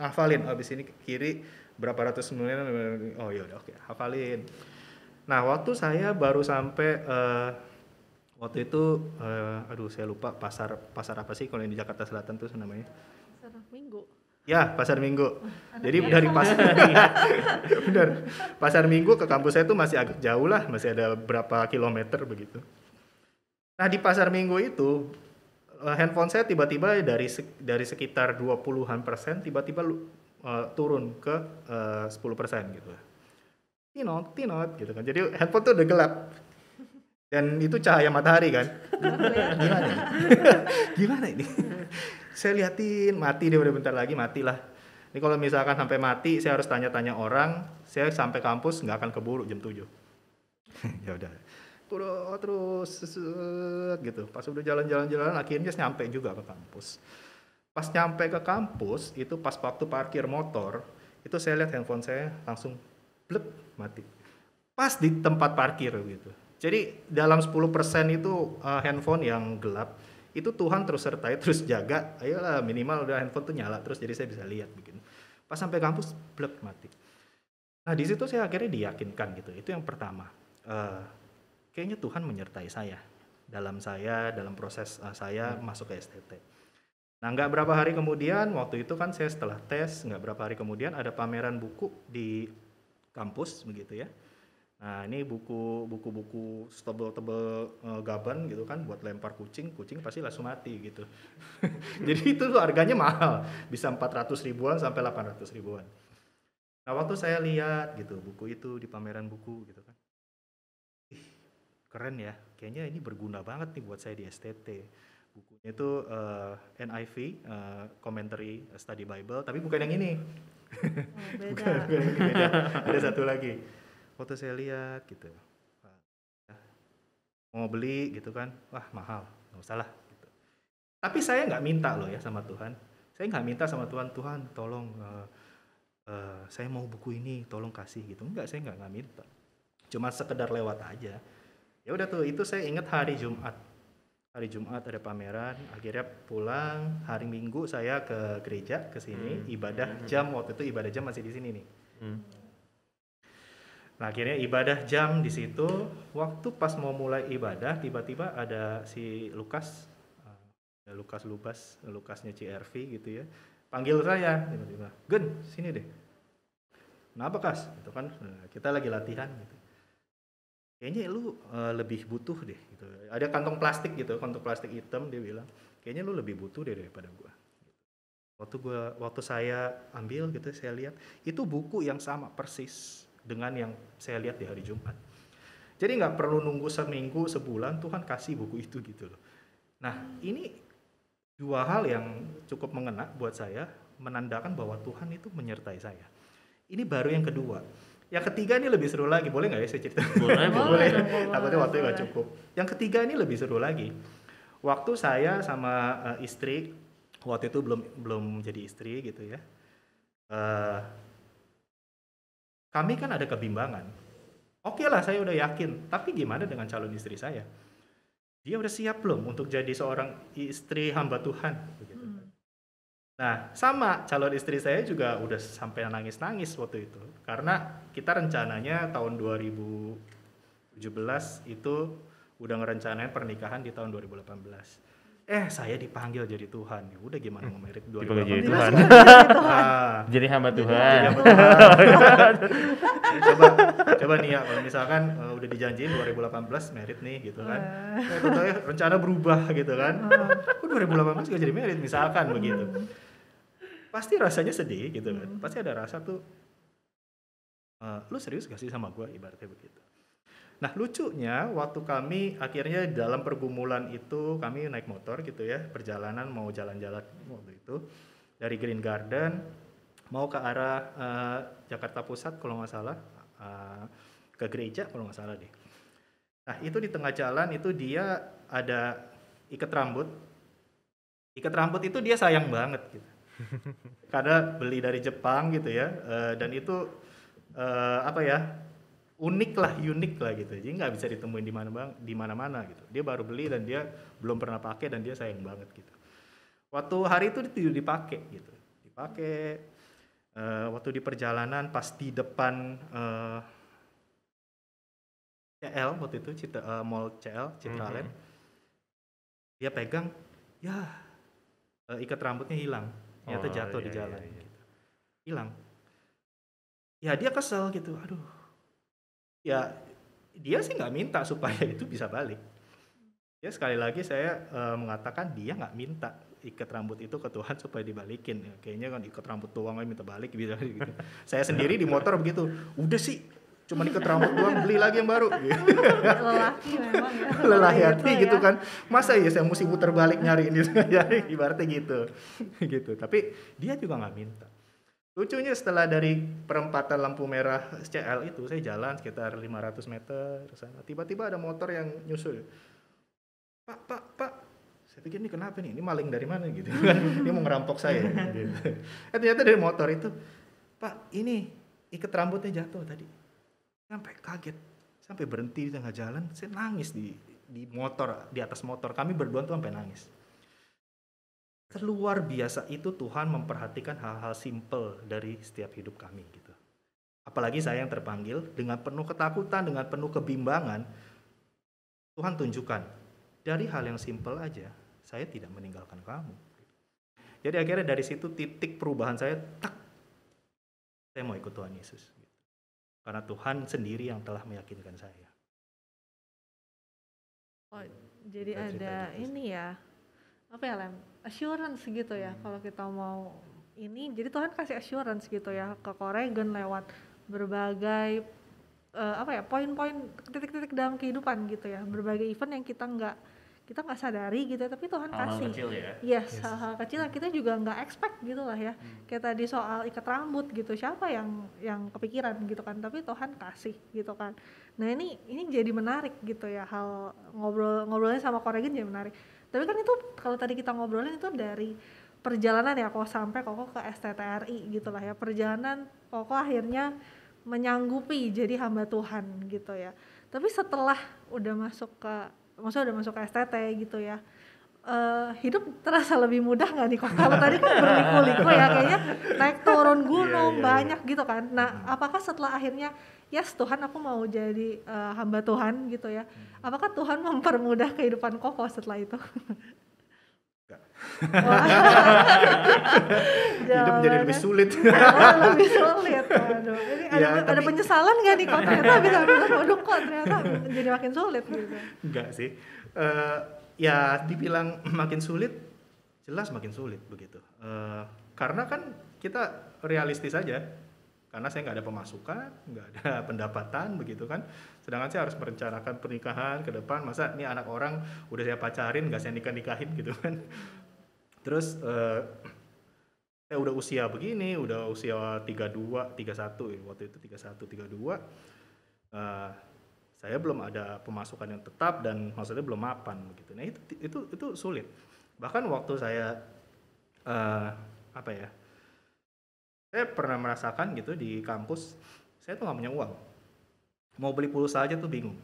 hafalin habis ini kiri berapa ratus miliar. Oh iya udah oke, hafalin. Nah, waktu saya baru sampai waktu itu aduh saya lupa pasar apa sih kalau yang di Jakarta Selatan tuh namanya? Pasar Minggu. Ya, Pasar Minggu. Jadi dari benar. Pasar Minggu ke kampus saya itu masih agak jauh lah, masih ada berapa kilometer begitu. Nah, di Pasar Minggu itu handphone saya tiba-tiba dari sekitar 20-an% tiba-tiba turun ke 10% gitu. Tinot gitu kan. Jadi handphone tuh udah gelap. Dan itu cahaya matahari kan. Gimana ini? Saya liatin mati dia udah bentar lagi matilah. Ini kalau misalkan sampai mati saya harus tanya-tanya orang, saya sampai kampus nggak akan keburu jam 7. Ya udah. Terus gitu. Pas udah jalan-jalan akhirnya nyampe juga ke kampus. Pas nyampe ke kampus itu pas waktu parkir motor itu saya lihat handphone saya langsung blep mati. Pas di tempat parkir gitu. Jadi dalam 10% itu handphone yang gelap itu Tuhan terus sertai, terus jaga, ayolah minimal udah handphone tuh nyala terus jadi saya bisa lihat begini. Pas sampai kampus blep mati. Nah di situ saya akhirnya diyakinkan gitu. Itu yang pertama. Kayaknya Tuhan menyertai saya dalam proses saya masuk ke STT. Nah nggak berapa hari kemudian waktu itu kan saya setelah tes nggak berapa hari kemudian ada pameran buku di kampus begitu ya. Nah ini buku tebel-tebel gaban gitu kan buat lempar kucing pasti langsung mati gitu. Jadi itu tuh harganya mahal, bisa 400 ribuan sampai 800 ribuan. Nah waktu saya lihat gitu buku itu di pameran buku gitu kan, keren ya, kayaknya ini berguna banget nih buat saya di STT. Bukunya itu NIV, Commentary Study Bible, tapi bukan yang ini. Beda. Beda. Ada satu lagi. Waktu saya lihat gitu, mau beli gitu kan, wah mahal, nggak usah lah. Gitu. Tapi saya nggak minta loh ya sama Tuhan. Saya nggak minta sama Tuhan, Tuhan tolong saya mau buku ini, tolong kasih gitu. Enggak, saya nggak minta. Cuma sekedar lewat aja. Ya udah tuh, itu saya ingat hari Jumat. Hari Jumat ada pameran, akhirnya pulang. Hari Minggu saya ke gereja ke sini ibadah jam, waktu itu ibadah jam masih di sini nih. Nah akhirnya ibadah jam di situ. Waktu pas mau mulai ibadah, tiba-tiba ada si Lukas, Lukas Lubas, Lukasnya CRV gitu ya, panggil saya tiba-tiba, Gen sini deh. Kenapa Kas? Itu kan kita lagi latihan gitu. Kayaknya lu lebih butuh deh gitu. Ada kantong plastik gitu, kantong plastik hitam, dia bilang, kayaknya lu lebih butuh deh daripada gua. Waktu saya ambil gitu, saya lihat itu buku yang sama persis dengan yang saya lihat di hari Jumat. Jadi nggak perlu nunggu seminggu, sebulan, Tuhan kasih buku itu gitu loh. Nah ini dua hal yang cukup mengena buat saya, menandakan bahwa Tuhan itu menyertai saya. Ini baru yang kedua. Yang ketiga ini lebih seru lagi, boleh nggak ya saya cerita? Boleh. Takutnya waktunya nggak cukup. Yang ketiga ini lebih seru lagi. Waktu saya sama istri, waktu itu belum jadi istri gitu ya. Kami kan ada kebimbangan. Oke lah, saya udah yakin. Tapi gimana dengan calon istri saya? Dia udah siap belum untuk jadi seorang istri hamba Tuhan? Begitu. Nah, sama calon istri saya juga udah sampai nangis-nangis waktu itu. Karena kita rencananya tahun 2017 itu udah ngerencanain pernikahan di tahun 2018. Saya dipanggil jadi Tuhan. Ya udah gimana mau merit 2018. Dipanggil jadi Tuhan. Jadi hamba Tuhan. Coba nih ya, kalau misalkan udah dijanjiin 2018 merit nih gitu kan. Rencana berubah gitu kan. 2018 gak jadi merit misalkan begitu. Pasti rasanya sedih gitu kan. Pasti ada rasa tuh, lu serius gak sih sama gue, ibaratnya begitu. Nah lucunya waktu kami akhirnya dalam pergumulan itu, kami naik motor gitu ya, perjalanan mau jalan-jalan waktu itu dari Green Garden mau ke arah Jakarta Pusat kalau nggak salah, ke gereja kalau nggak salah deh. Nah itu di tengah jalan itu dia ada ikat rambut itu dia sayang banget gitu. Karena beli dari Jepang gitu ya, dan itu unik lah gitu. Jadi nggak bisa ditemuin di mana-mana gitu. Dia baru beli dan dia belum pernah pakai dan dia sayang banget gitu. Waktu hari itu dipakai gitu. Waktu di perjalanan pas di depan CL waktu itu Mall CL Citraland. Dia pegang, ikat rambutnya hilang. Ternyata jatuh di jalan. Gitu. Hilang. Ya dia kesel gitu. Aduh. Ya dia sih nggak minta supaya itu bisa balik. Ya sekali lagi saya mengatakan dia nggak minta ikat rambut itu ke Tuhan supaya dibalikin. Ya, kayaknya kan ikat rambut doang minta balik gitu. Saya sendiri di motor begitu. Udah sih cuma ikat rambut doang, beli lagi yang baru. Gitu. Lelaki memang ya. Lelaki hati gitu kan. Masa ya saya mesti putar balik nyariin itu. Ibaratnya gitu. Tapi dia juga nggak minta. Lucunya setelah dari perempatan lampu merah CL itu saya jalan sekitar 500 meter ke sana. Tiba-tiba ada motor yang nyusul. Pak. Saya pikir ini kenapa nih? Ini maling dari mana gitu kan. Dia mau ngerampok saya gitu. Ternyata dari motor itu, Pak, ini ikat rambutnya jatuh tadi. Sampai kaget. Sampai berhenti di tengah jalan, saya nangis di motor, di atas motor. Kami berdua tuh sampai nangis. Luar biasa itu Tuhan memperhatikan hal-hal simple dari setiap hidup kami gitu. Apalagi saya yang terpanggil dengan penuh ketakutan, dengan penuh kebimbangan, Tuhan tunjukkan dari hal yang simple aja, saya tidak meninggalkan kamu. Jadi akhirnya dari situ titik perubahan saya, saya mau ikut Tuhan Yesus. Gitu. Karena Tuhan sendiri yang telah meyakinkan saya. Oh, jadi ada ini ya. Apa ya Lem? Assurance gitu ya. Kalau kita mau ini, jadi Tuhan kasih assurance gitu ya ke Koregan lewat berbagai poin-poin, titik-titik dalam kehidupan gitu ya, berbagai event yang kita nggak sadari gitu, tapi Tuhan kasih. Hal-hal kecil ya. Yes, hal-hal kecil yang kita juga nggak expect gitu lah ya. Kayak tadi soal ikat rambut gitu, siapa yang kepikiran gitu kan, tapi Tuhan kasih gitu kan. Nah ini jadi menarik gitu ya, hal ngobrolnya sama Koregan jadi menarik. Tapi kan itu kalau tadi kita ngobrolin itu dari perjalanan ya, kok sampai kok ke STTRI gitu lah ya, perjalanan kok akhirnya menyanggupi jadi hamba Tuhan gitu ya. Tapi setelah udah masuk ke STT gitu ya, hidup terasa lebih mudah nggak nih kok? Kalau tadi kan berliku-liku ya, kayaknya naik turun gunung banyak gitu kan. Nah apakah setelah akhirnya yes Tuhan aku mau jadi hamba Tuhan gitu ya. Apakah Tuhan mempermudah kehidupan Koko setelah itu? Enggak. Wah, Hidup menjadi lebih jawabannya sulit. lebih sulit. Aduh, ini Ya, ada tapi penyesalan nggak nih kok ternyata bisa bilang waduh kok ternyata jadi makin sulit gitu. enggak sih. Eh, ya dibilang makin sulit, jelas makin sulit begitu. Karena kan kita realistis aja. Karena saya nggak ada pemasukan, nggak ada pendapatan begitu kan. Sedangkan saya harus merencanakan pernikahan ke depan. Masa ini anak orang udah saya pacarin, nggak saya nikahin gitu kan. Terus saya udah usia begini, udah usia 32, 31 ya, waktu itu 31, 32. Saya belum ada pemasukan yang tetap dan maksudnya belum mapan begitu. Nah itu sulit. Bahkan waktu saya apa ya? Saya pernah merasakan gitu di kampus, saya tuh nggak punya uang. Mau beli pulsa aja tuh bingung.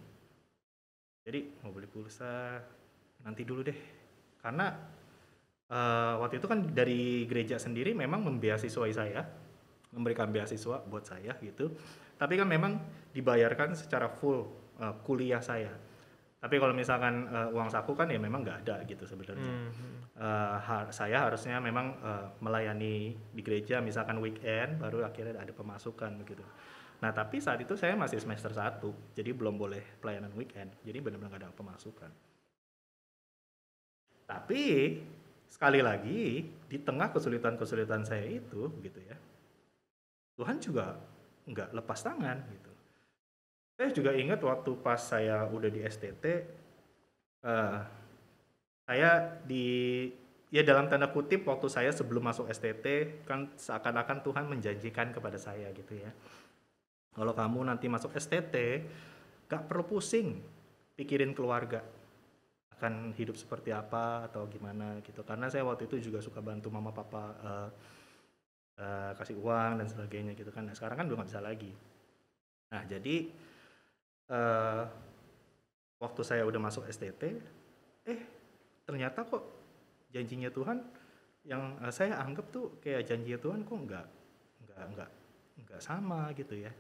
Jadi mau beli pulsa nanti dulu deh. Karena waktu itu kan dari gereja sendiri memang membiasiswai saya, memberikan beasiswa buat saya gitu. Tapi kan memang dibayarkan secara full kuliah saya. Tapi kalau misalkan uang saku kan ya memang nggak ada gitu sebenarnya. Saya harusnya memang melayani di gereja misalkan weekend baru akhirnya ada pemasukan begitu. Nah tapi saat itu saya masih semester 1, jadi belum boleh pelayanan weekend, jadi benar-benar nggak ada pemasukan. Tapi sekali lagi di tengah kesulitan-kesulitan saya itu gitu ya, Tuhan juga nggak lepas tangan gitu. Saya juga ingat waktu pas saya udah di STT, saya ya dalam tanda kutip waktu saya sebelum masuk STT kan seakan-akan Tuhan menjanjikan kepada saya gitu ya. Kalau kamu nanti masuk STT, gak perlu pusing pikirin keluarga akan hidup seperti apa atau gimana gitu. Karena saya waktu itu juga suka bantu mama papa kasih uang dan sebagainya gitu kan. Nah sekarang kan udah gak bisa lagi. Nah jadi waktu saya udah masuk STT, ternyata kok janjinya Tuhan yang saya anggap tuh kayak janjinya Tuhan kok nggak sama gitu ya.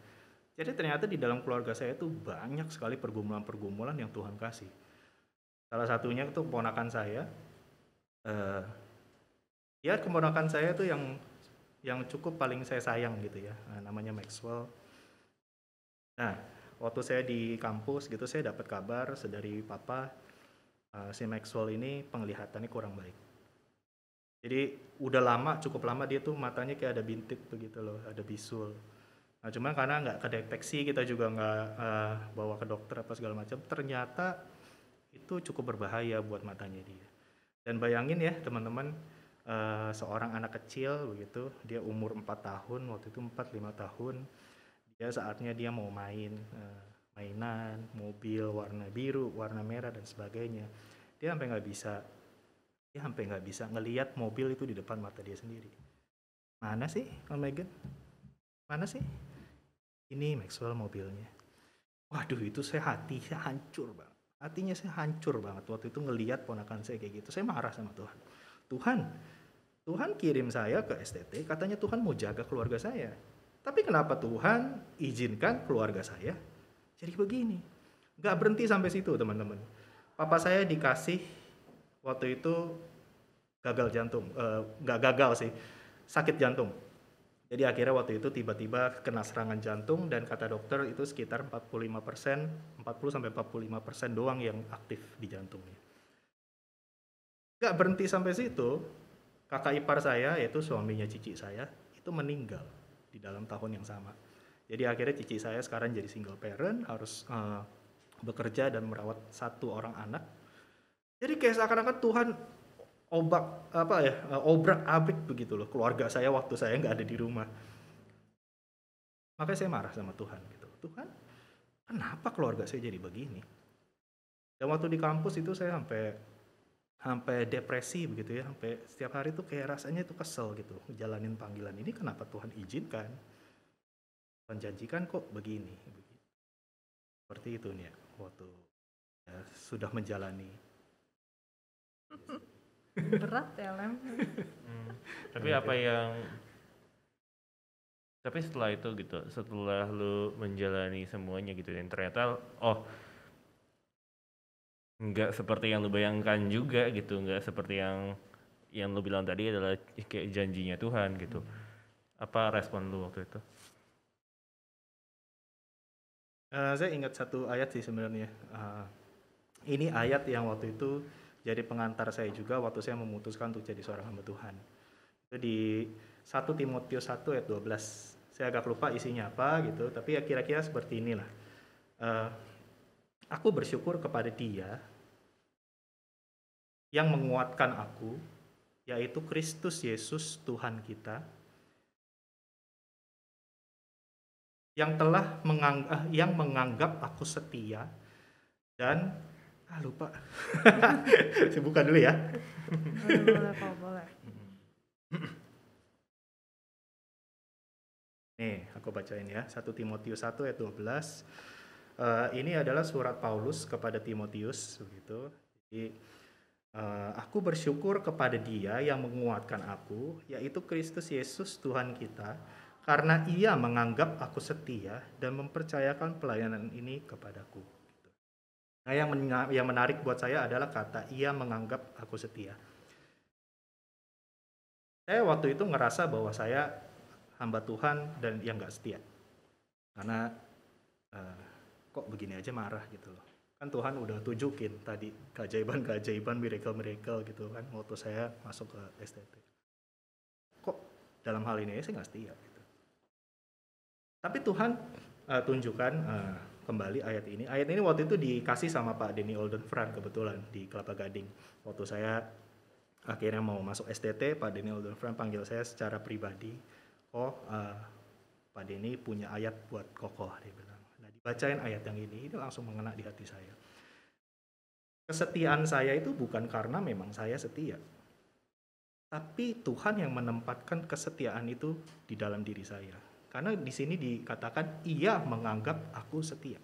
Jadi ternyata di dalam keluarga saya tuh banyak sekali pergumulan-pergumulan yang Tuhan kasih. Salah satunya itu keponakan saya. Ya keponakan saya tuh yang cukup paling saya sayang gitu ya. Namanya Maxwell. Nah, waktu saya di kampus gitu saya dapat kabar dari papa si Maxwell ini penglihatannya kurang baik. Jadi udah lama, cukup lama dia tuh matanya kayak ada bintik begitu loh, ada bisul. Nah cuman karena nggak kedeteksi, kita juga nggak bawa ke dokter apa segala macam, ternyata itu cukup berbahaya buat matanya dia. Dan bayangin ya teman-teman, seorang anak kecil begitu, dia umur 4 tahun, waktu itu 4-5 tahun, dia saatnya dia mau main mainan, mobil warna biru, warna merah dan sebagainya. Dia sampai nggak bisa ngelihat mobil itu di depan mata dia sendiri. Mana sih, Om Megan? Mana sih? Ini Maxwell mobilnya. Waduh, itu saya hancur banget. Hatinya saya hancur banget waktu itu ngelihat ponakan saya kayak gitu. Saya marah sama Tuhan. Tuhan kirim saya ke STT, katanya Tuhan mau jaga keluarga saya. Tapi kenapa Tuhan izinkan keluarga saya jadi begini? Gak berhenti sampai situ teman-teman. Papa saya dikasih waktu itu gagal jantung, gak gagal sih, sakit jantung. Jadi akhirnya waktu itu tiba-tiba kena serangan jantung dan kata dokter itu sekitar 40-45% doang yang aktif di jantungnya. Gak berhenti sampai situ, kakak ipar saya yaitu suaminya cici saya itu meninggal di dalam tahun yang sama. Jadi akhirnya cici saya sekarang jadi single parent, harus bekerja dan merawat 1 orang anak. Jadi kayak seakan-akan Tuhan obrak-abrik begitu loh keluarga saya waktu saya nggak ada di rumah. Makanya saya marah sama Tuhan gitu. Tuhan, kenapa keluarga saya jadi begini? Dan waktu di kampus itu saya sampai depresi begitu ya, sampai setiap hari tuh kayak rasanya itu kesel gitu, jalanin panggilan ini kenapa Tuhan izinkan? Tuhan janjikan kok begini. Seperti itu nih ya, waktu ya, sudah menjalani. Berat ya Lem. Tapi apa yang Tapi setelah itu gitu, setelah lu menjalani semuanya gitu dan ternyata nggak seperti yang lu bayangkan juga gitu, nggak seperti yang lu bilang tadi adalah kayak janjinya Tuhan gitu. Apa respon lu waktu itu? Saya ingat satu ayat sih sebenarnya. Ini ayat yang waktu itu jadi pengantar saya juga waktu saya memutuskan untuk jadi seorang hamba Tuhan. Itu di 1 Timotius 1 ayat 12. Saya agak lupa isinya apa gitu, tapi ya kira-kira seperti inilah. Aku bersyukur kepada Dia yang menguatkan aku, yaitu Kristus Yesus Tuhan kita, yang menganggap aku setia dan lupa. Saya buka dulu ya. Boleh kok, boleh. Nih, aku bacain ya. 1 Timotius 1 ayat 12. Ini adalah surat Paulus kepada Timotius begitu. Jadi aku bersyukur kepada Dia yang menguatkan aku, yaitu Kristus Yesus Tuhan kita, karena Ia menganggap aku setia dan mempercayakan pelayanan ini kepadaku. Nah, yang menarik buat saya adalah kata Ia menganggap aku setia. Saya waktu itu ngerasa bahwa saya hamba Tuhan dan yang nggak setia, karena kok begini aja marah gitu loh. Kan Tuhan udah tunjukin tadi keajaiban, miracle gitu kan waktu saya masuk ke STT. Kok dalam hal ini saya nggak setia gitu. Tapi Tuhan tunjukkan kembali ayat ini. Ayat ini waktu itu dikasih sama Pak Denny Oldenfran kebetulan di Kelapa Gading. Waktu saya akhirnya mau masuk STT, Pak Denny Oldenfran panggil saya secara pribadi. Pak Denny punya ayat buat kokoh, dia bilang. Nah, dibacain ayat yang ini langsung mengena di hati saya. Kesetiaan saya itu bukan karena memang saya setia, tapi Tuhan yang menempatkan kesetiaan itu di dalam diri saya. Karena di sini dikatakan Ia menganggap aku setia.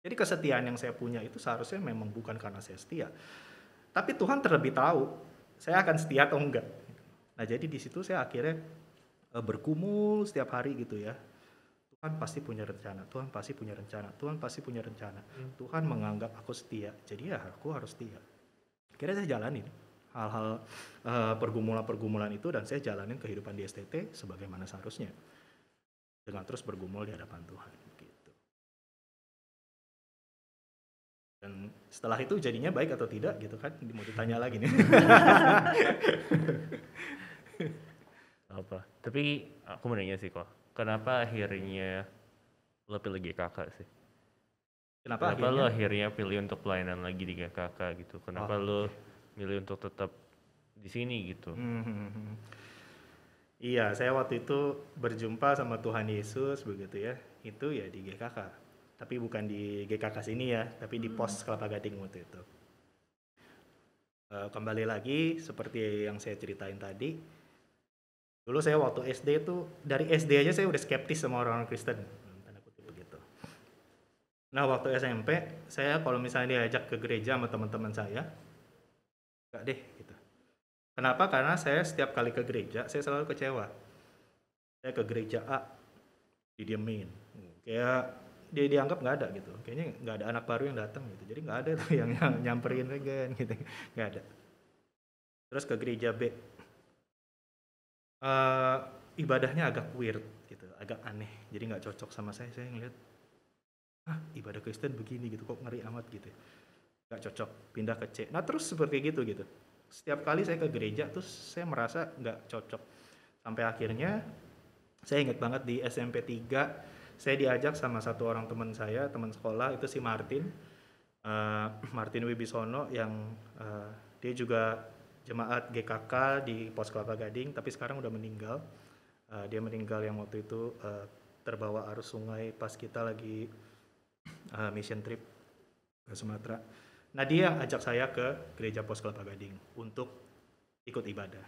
Jadi kesetiaan yang saya punya itu seharusnya memang bukan karena saya setia, tapi Tuhan terlebih tahu saya akan setia atau enggak. Nah, jadi di situ saya akhirnya bergumul setiap hari gitu ya. Tuhan pasti punya rencana, Tuhan pasti punya rencana, Tuhan pasti punya rencana. Tuhan menganggap aku setia, jadi ya aku harus setia. Akhirnya saya jalanin hal-hal pergumulan-pergumulan itu, dan saya jalanin kehidupan di STT sebagaimana seharusnya, dengan terus bergumul di hadapan Tuhan gitu. Dan setelah itu jadinya baik atau tidak gitu kan, mau ditanya lagi nih. Apa? Tapi aku mau nanya sih kok, kenapa akhirnya lo pilih GKK sih? Kenapa lo akhirnya pilih untuk pelayanan lagi di GKK gitu? Kenapa lo milih untuk tetap di sini gitu? Iya, saya waktu itu berjumpa sama Tuhan Yesus begitu ya, itu ya di GKK. Tapi bukan di GKK sini ya, tapi di pos Kelapa Gading waktu itu. Kembali lagi seperti yang saya ceritain tadi. Dulu saya waktu SD tuh, dari SD aja saya udah skeptis sama orang Kristen, tanda kutip begitu. Nah, waktu SMP saya kalau misalnya diajak ke gereja sama teman-teman saya, enggak deh gitu. Kenapa? Karena saya setiap kali ke gereja saya selalu kecewa. Saya ke gereja A didiemin, kayak dia dianggap nggak ada gitu, kayaknya nggak ada anak baru yang datang gitu, jadi nggak ada tuh yang nyamperin Regan gitu, nggak ada. Terus ke gereja B, ibadahnya agak weird gitu, agak aneh, jadi nggak cocok sama saya ngeliat ibadah Kristen begini gitu, kok ngeri amat gitu, nggak cocok, pindah ke C. Nah terus seperti gitu setiap kali saya ke gereja terus saya merasa nggak cocok, sampai akhirnya saya ingat banget di SMP 3 saya diajak sama satu orang teman saya, teman sekolah, itu si Martin Wibisono, yang dia juga jemaat GKK di Pos Kelapa Gading, tapi sekarang udah meninggal. Dia meninggal yang waktu itu terbawa arus sungai pas kita lagi mission trip ke Sumatera. Nah, dia ajak saya ke gereja Pos Kelapa Gading untuk ikut ibadah.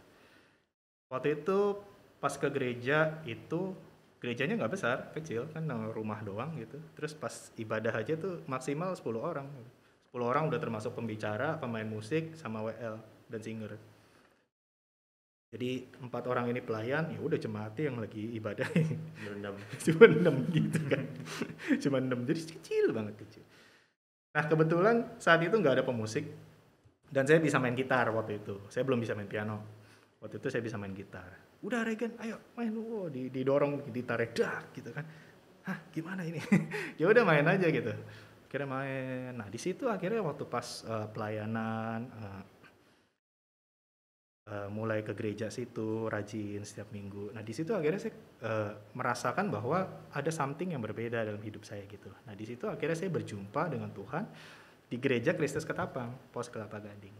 Waktu itu pas ke gereja itu, gerejanya nggak besar, kecil kan, rumah doang gitu. Terus pas ibadah aja tuh maksimal 10 orang. 10 orang udah termasuk pembicara, pemain musik, sama WL dan singer. Jadi 4 orang ini pelayan, ya udah jemaatnya yang lagi ibadah Berendam. cuma 6 gitu kan. Cuma 6, jadi kecil banget kecil. Nah kebetulan saat itu nggak ada pemusik dan saya bisa main gitar waktu itu. Saya belum bisa main piano. Waktu itu saya bisa main gitar. Udah Regan, ayo main. Didorong gitarnya dak gitu kan. Hah gimana ini? Ya udah main aja gitu. Akhirnya main. Nah di situ akhirnya waktu pas pelayanan. Mulai ke gereja situ rajin setiap minggu. Nah di situ akhirnya saya merasakan bahwa ada something yang berbeda dalam hidup saya gitu. Nah di situ akhirnya saya berjumpa dengan Tuhan di gereja Kristus Ketapang, Pos Kelapa Gading.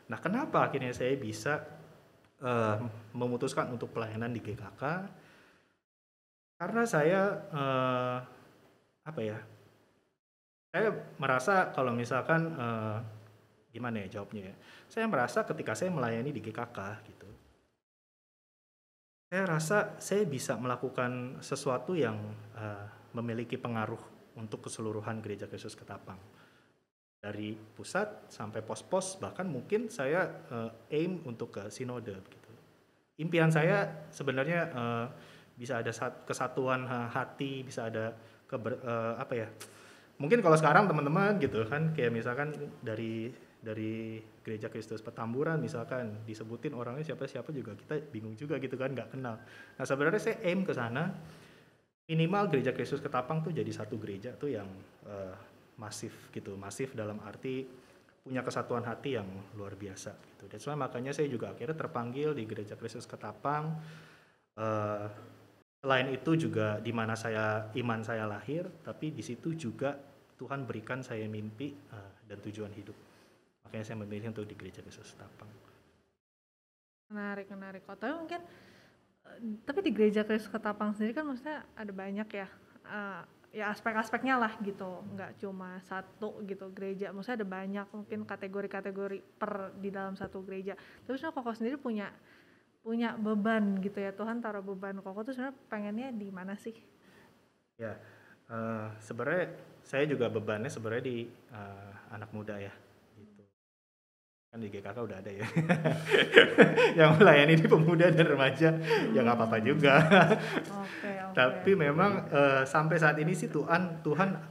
Nah kenapa akhirnya saya bisa memutuskan untuk pelayanan di GKK? Karena saya saya merasa kalau misalkan gimana ya jawabnya ya? Saya merasa ketika saya melayani di GKK gitu, saya rasa saya bisa melakukan sesuatu yang memiliki pengaruh untuk keseluruhan Gereja Kristus Ketapang. Dari pusat sampai pos-pos, bahkan mungkin saya aim untuk ke sinode gitu. Impian saya sebenarnya bisa ada kesatuan hati, bisa ada mungkin kalau sekarang teman-teman gitu kan kayak misalkan dari Gereja Kristus Petamburan misalkan disebutin orangnya siapa-siapa juga kita bingung juga gitu kan, nggak kenal. Nah sebenarnya saya aim ke sana, minimal Gereja Kristus Ketapang tuh jadi satu gereja tuh yang masif gitu, masif dalam arti punya kesatuan hati yang luar biasa gitu. Dan soalnya makanya saya juga akhirnya terpanggil di Gereja Kristus Ketapang. Selain itu juga di mana iman saya lahir, tapi di situ juga Tuhan berikan saya mimpi dan tujuan hidup. Makanya saya memilih untuk di Gereja Kristus Ketapang. Menarik. Tapi mungkin tapi di Gereja Kristus Ketapang sendiri kan maksudnya ada banyak ya aspek-aspeknya lah gitu, nggak cuma satu gitu gereja, maksudnya ada banyak mungkin kategori-kategori di dalam satu gereja. Terus Koko sendiri punya beban gitu ya, Tuhan taruh beban Koko tuh sebenarnya pengennya di mana sih? Ya, sebenarnya saya juga bebannya sebenarnya di anak muda ya, gitu. Kan di GKK udah ada ya, yang melayani di pemuda dan remaja, ya nggak apa-apa juga. Okay. Tapi memang sampai saat ini sih Tuhan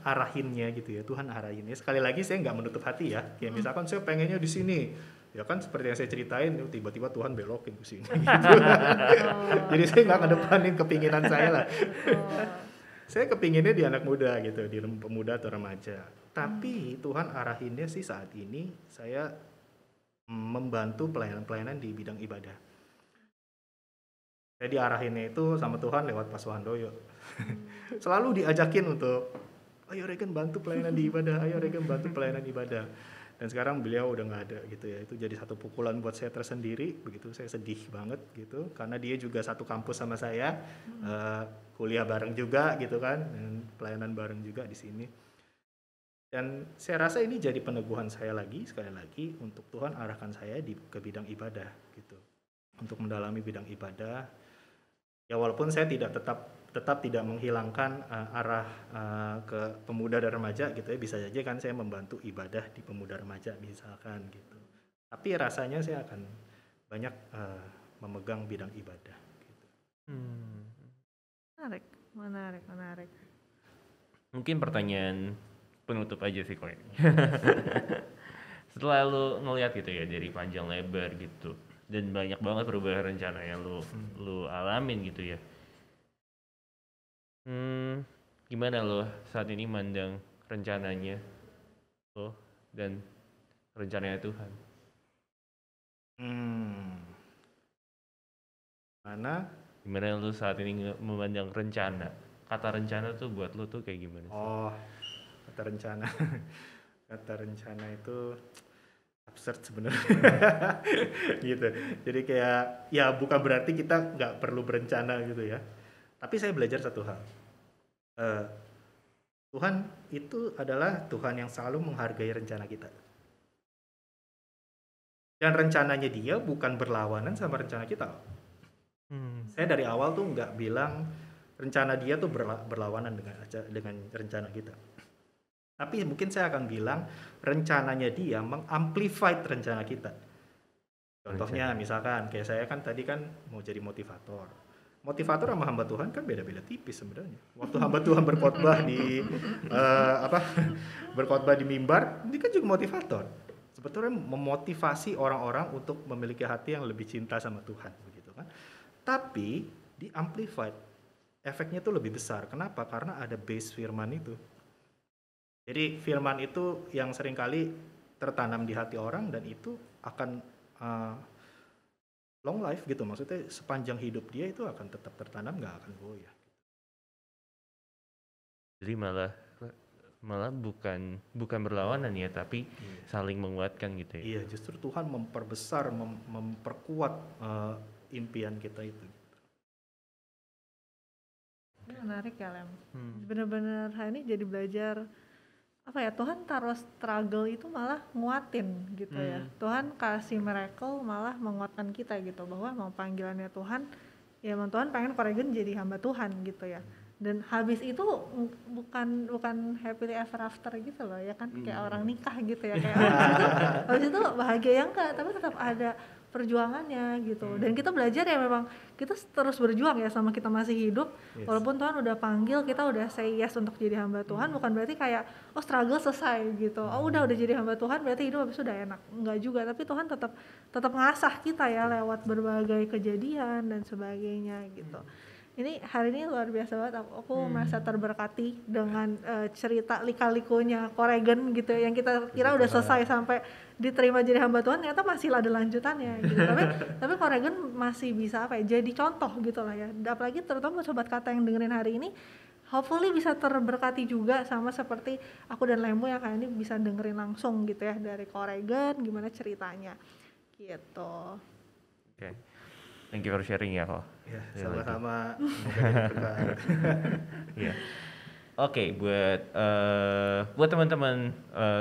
arahinnya gitu ya, Tuhan arahinnya. Sekali lagi saya nggak menutup hati ya, kayak misalkan saya pengennya di sini. Ya kan seperti yang saya ceritain, tiba-tiba Tuhan belokin ke sini. Gitu. Jadi saya nggak ngedepanin kepinginan saya lah. Saya kepinginnya di anak muda gitu, di pemuda atau remaja. Tapi Tuhan arahinnya sih saat ini saya membantu pelayanan-pelayanan di bidang ibadah. Saya diarahinnya itu sama Tuhan lewat Pak Suhandoyo. Selalu diajakin untuk, ayo Regan bantu pelayanan di ibadah, ayo Regan bantu pelayanan ibadah. Dan sekarang beliau udah nggak ada gitu ya, itu jadi satu pukulan buat saya tersendiri, begitu saya sedih banget gitu, karena dia juga satu kampus sama saya, kuliah bareng juga gitu kan, dan pelayanan bareng juga di sini. Dan saya rasa ini jadi peneguhan saya sekali lagi untuk Tuhan arahkan saya ke bidang ibadah gitu, untuk mendalami bidang ibadah. Ya walaupun saya tetap tidak menghilangkan arah ke pemuda dan remaja gitu ya, bisa saja kan saya membantu ibadah di pemuda remaja misalkan gitu. Tapi rasanya saya akan banyak memegang bidang ibadah gitu. Menarik. Mungkin pertanyaan penutup aja sih kok ini. Setelah lu ngeliat gitu ya dari panjang lebar gitu, dan banyak banget perubahan rencana yang lu alamin gitu ya. Gimana lo saat ini mandang rencananya lo dan rencananya Tuhan? Gimana lo saat ini memandang rencana? Kata rencana tuh buat lo tuh kayak gimana sih? Oh, kata rencana. Kata rencana itu absurd sebenarnya. Gitu. Jadi kayak ya bukan berarti kita nggak perlu berencana gitu ya. Tapi saya belajar satu hal. Tuhan itu adalah Tuhan yang selalu menghargai rencana kita. Dan rencananya dia bukan berlawanan sama rencana kita. Saya dari awal tuh nggak bilang rencana dia tuh berlawanan dengan rencana kita. Tapi mungkin saya akan bilang rencananya dia mengamplify rencana kita. Contohnya misalkan kayak saya kan tadi kan mau jadi motivator. Motivator sama hamba Tuhan kan beda-beda tipis sebenarnya. Waktu hamba Tuhan berkhotbah di berkhotbah di mimbar, ini kan juga motivator. Sebetulnya memotivasi orang-orang untuk memiliki hati yang lebih cinta sama Tuhan begitu kan. Tapi di amplified efeknya tuh lebih besar. Kenapa? Karena ada base firman itu. Jadi firman itu yang seringkali tertanam di hati orang dan itu akan long life gitu, maksudnya sepanjang hidup dia itu akan tetap tertanam, nggak akan goyah. Jadi malah bukan berlawanan ya, tapi saling menguatkan gitu ya. Iya, justru Tuhan memperbesar, memperkuat impian kita itu. Ini menarik ya, Lem. Bener-bener hari ini jadi belajar apa ya, Tuhan taruh struggle itu malah nguatin gitu ya. Tuhan kasih miracle malah menguatkan kita gitu, bahwa mau panggilannya Tuhan, ya emang Tuhan pengen Koregan jadi hamba Tuhan gitu ya. Dan habis itu bukan happily ever after gitu loh ya kan, kayak orang nikah gitu ya, kayak habis itu bahagia ya enggak, tapi tetap ada perjuangannya gitu. Dan kita belajar ya memang kita terus berjuang ya sama kita masih hidup. Walaupun Tuhan udah panggil, kita udah say yes untuk jadi hamba Tuhan, bukan berarti kayak oh struggle selesai gitu. Oh udah jadi hamba Tuhan berarti hidup habis itu udah enak. Enggak juga, tapi Tuhan tetap ngasah kita ya lewat berbagai kejadian dan sebagainya gitu. Ini hari ini luar biasa banget, aku merasa terberkati dengan cerita lika-likunya Koregan gitu ya, yang kita kira udah selesai sampai diterima jadi hamba Tuhan, ternyata masih ada lanjutannya gitu. tapi Koregan masih bisa apa ya, jadi contoh gitu lah ya. Apalagi terutama sobat kata yang dengerin hari ini, hopefully bisa terberkati juga sama seperti aku dan Lembo yang kali ini bisa dengerin langsung gitu ya dari Koregan gimana ceritanya gitu. Oke. Thank you for sharing ya kok. Ya, sama-sama. Iya. Oke, buat teman-teman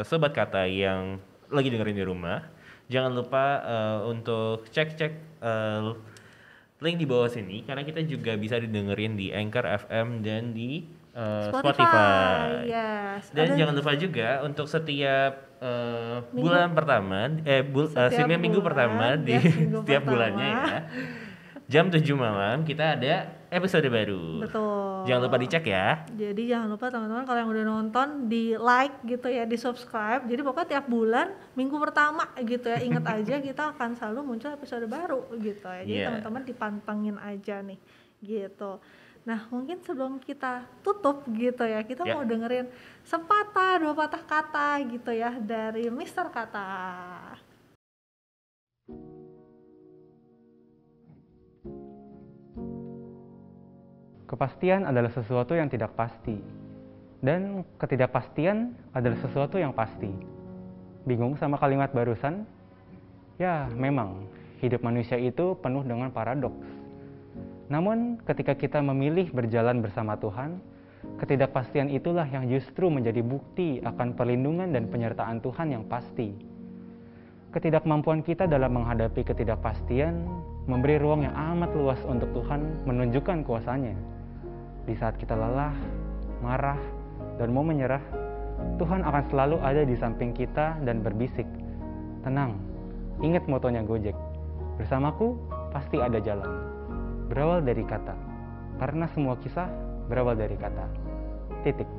sobat kata yang lagi dengerin di rumah, jangan lupa untuk cek link di bawah sini, karena kita juga bisa didengerin di Anchor FM dan di Spotify. Yes. Dan jangan lupa juga untuk setiap bulan pertama, minggu pertama di setiap bulannya ya. Jam 7 malam kita ada episode baru. Betul. Jangan lupa dicek ya. Jadi jangan lupa teman-teman kalau yang udah nonton di like gitu ya, di subscribe. Jadi pokoknya tiap bulan minggu pertama gitu ya, ingat aja kita akan selalu muncul episode baru gitu ya. Jadi teman-teman dipantengin aja nih gitu. Nah mungkin sebelum kita tutup gitu ya, kita mau dengerin sepatah dua patah kata gitu ya dari Mr. Kata. Kepastian adalah sesuatu yang tidak pasti, dan ketidakpastian adalah sesuatu yang pasti. Bingung sama kalimat barusan? Ya, memang hidup manusia itu penuh dengan paradoks. Namun, ketika kita memilih berjalan bersama Tuhan, ketidakpastian itulah yang justru menjadi bukti akan perlindungan dan penyertaan Tuhan yang pasti. Ketidakmampuan kita dalam menghadapi ketidakpastian memberi ruang yang amat luas untuk Tuhan menunjukkan kuasa-Nya. Di saat kita lelah, marah, dan mau menyerah, Tuhan akan selalu ada di samping kita dan berbisik, "Tenang, ingat motonya Gojek, bersamaku pasti ada jalan." Berawal dari kata, karena semua kisah berawal dari kata. Titik.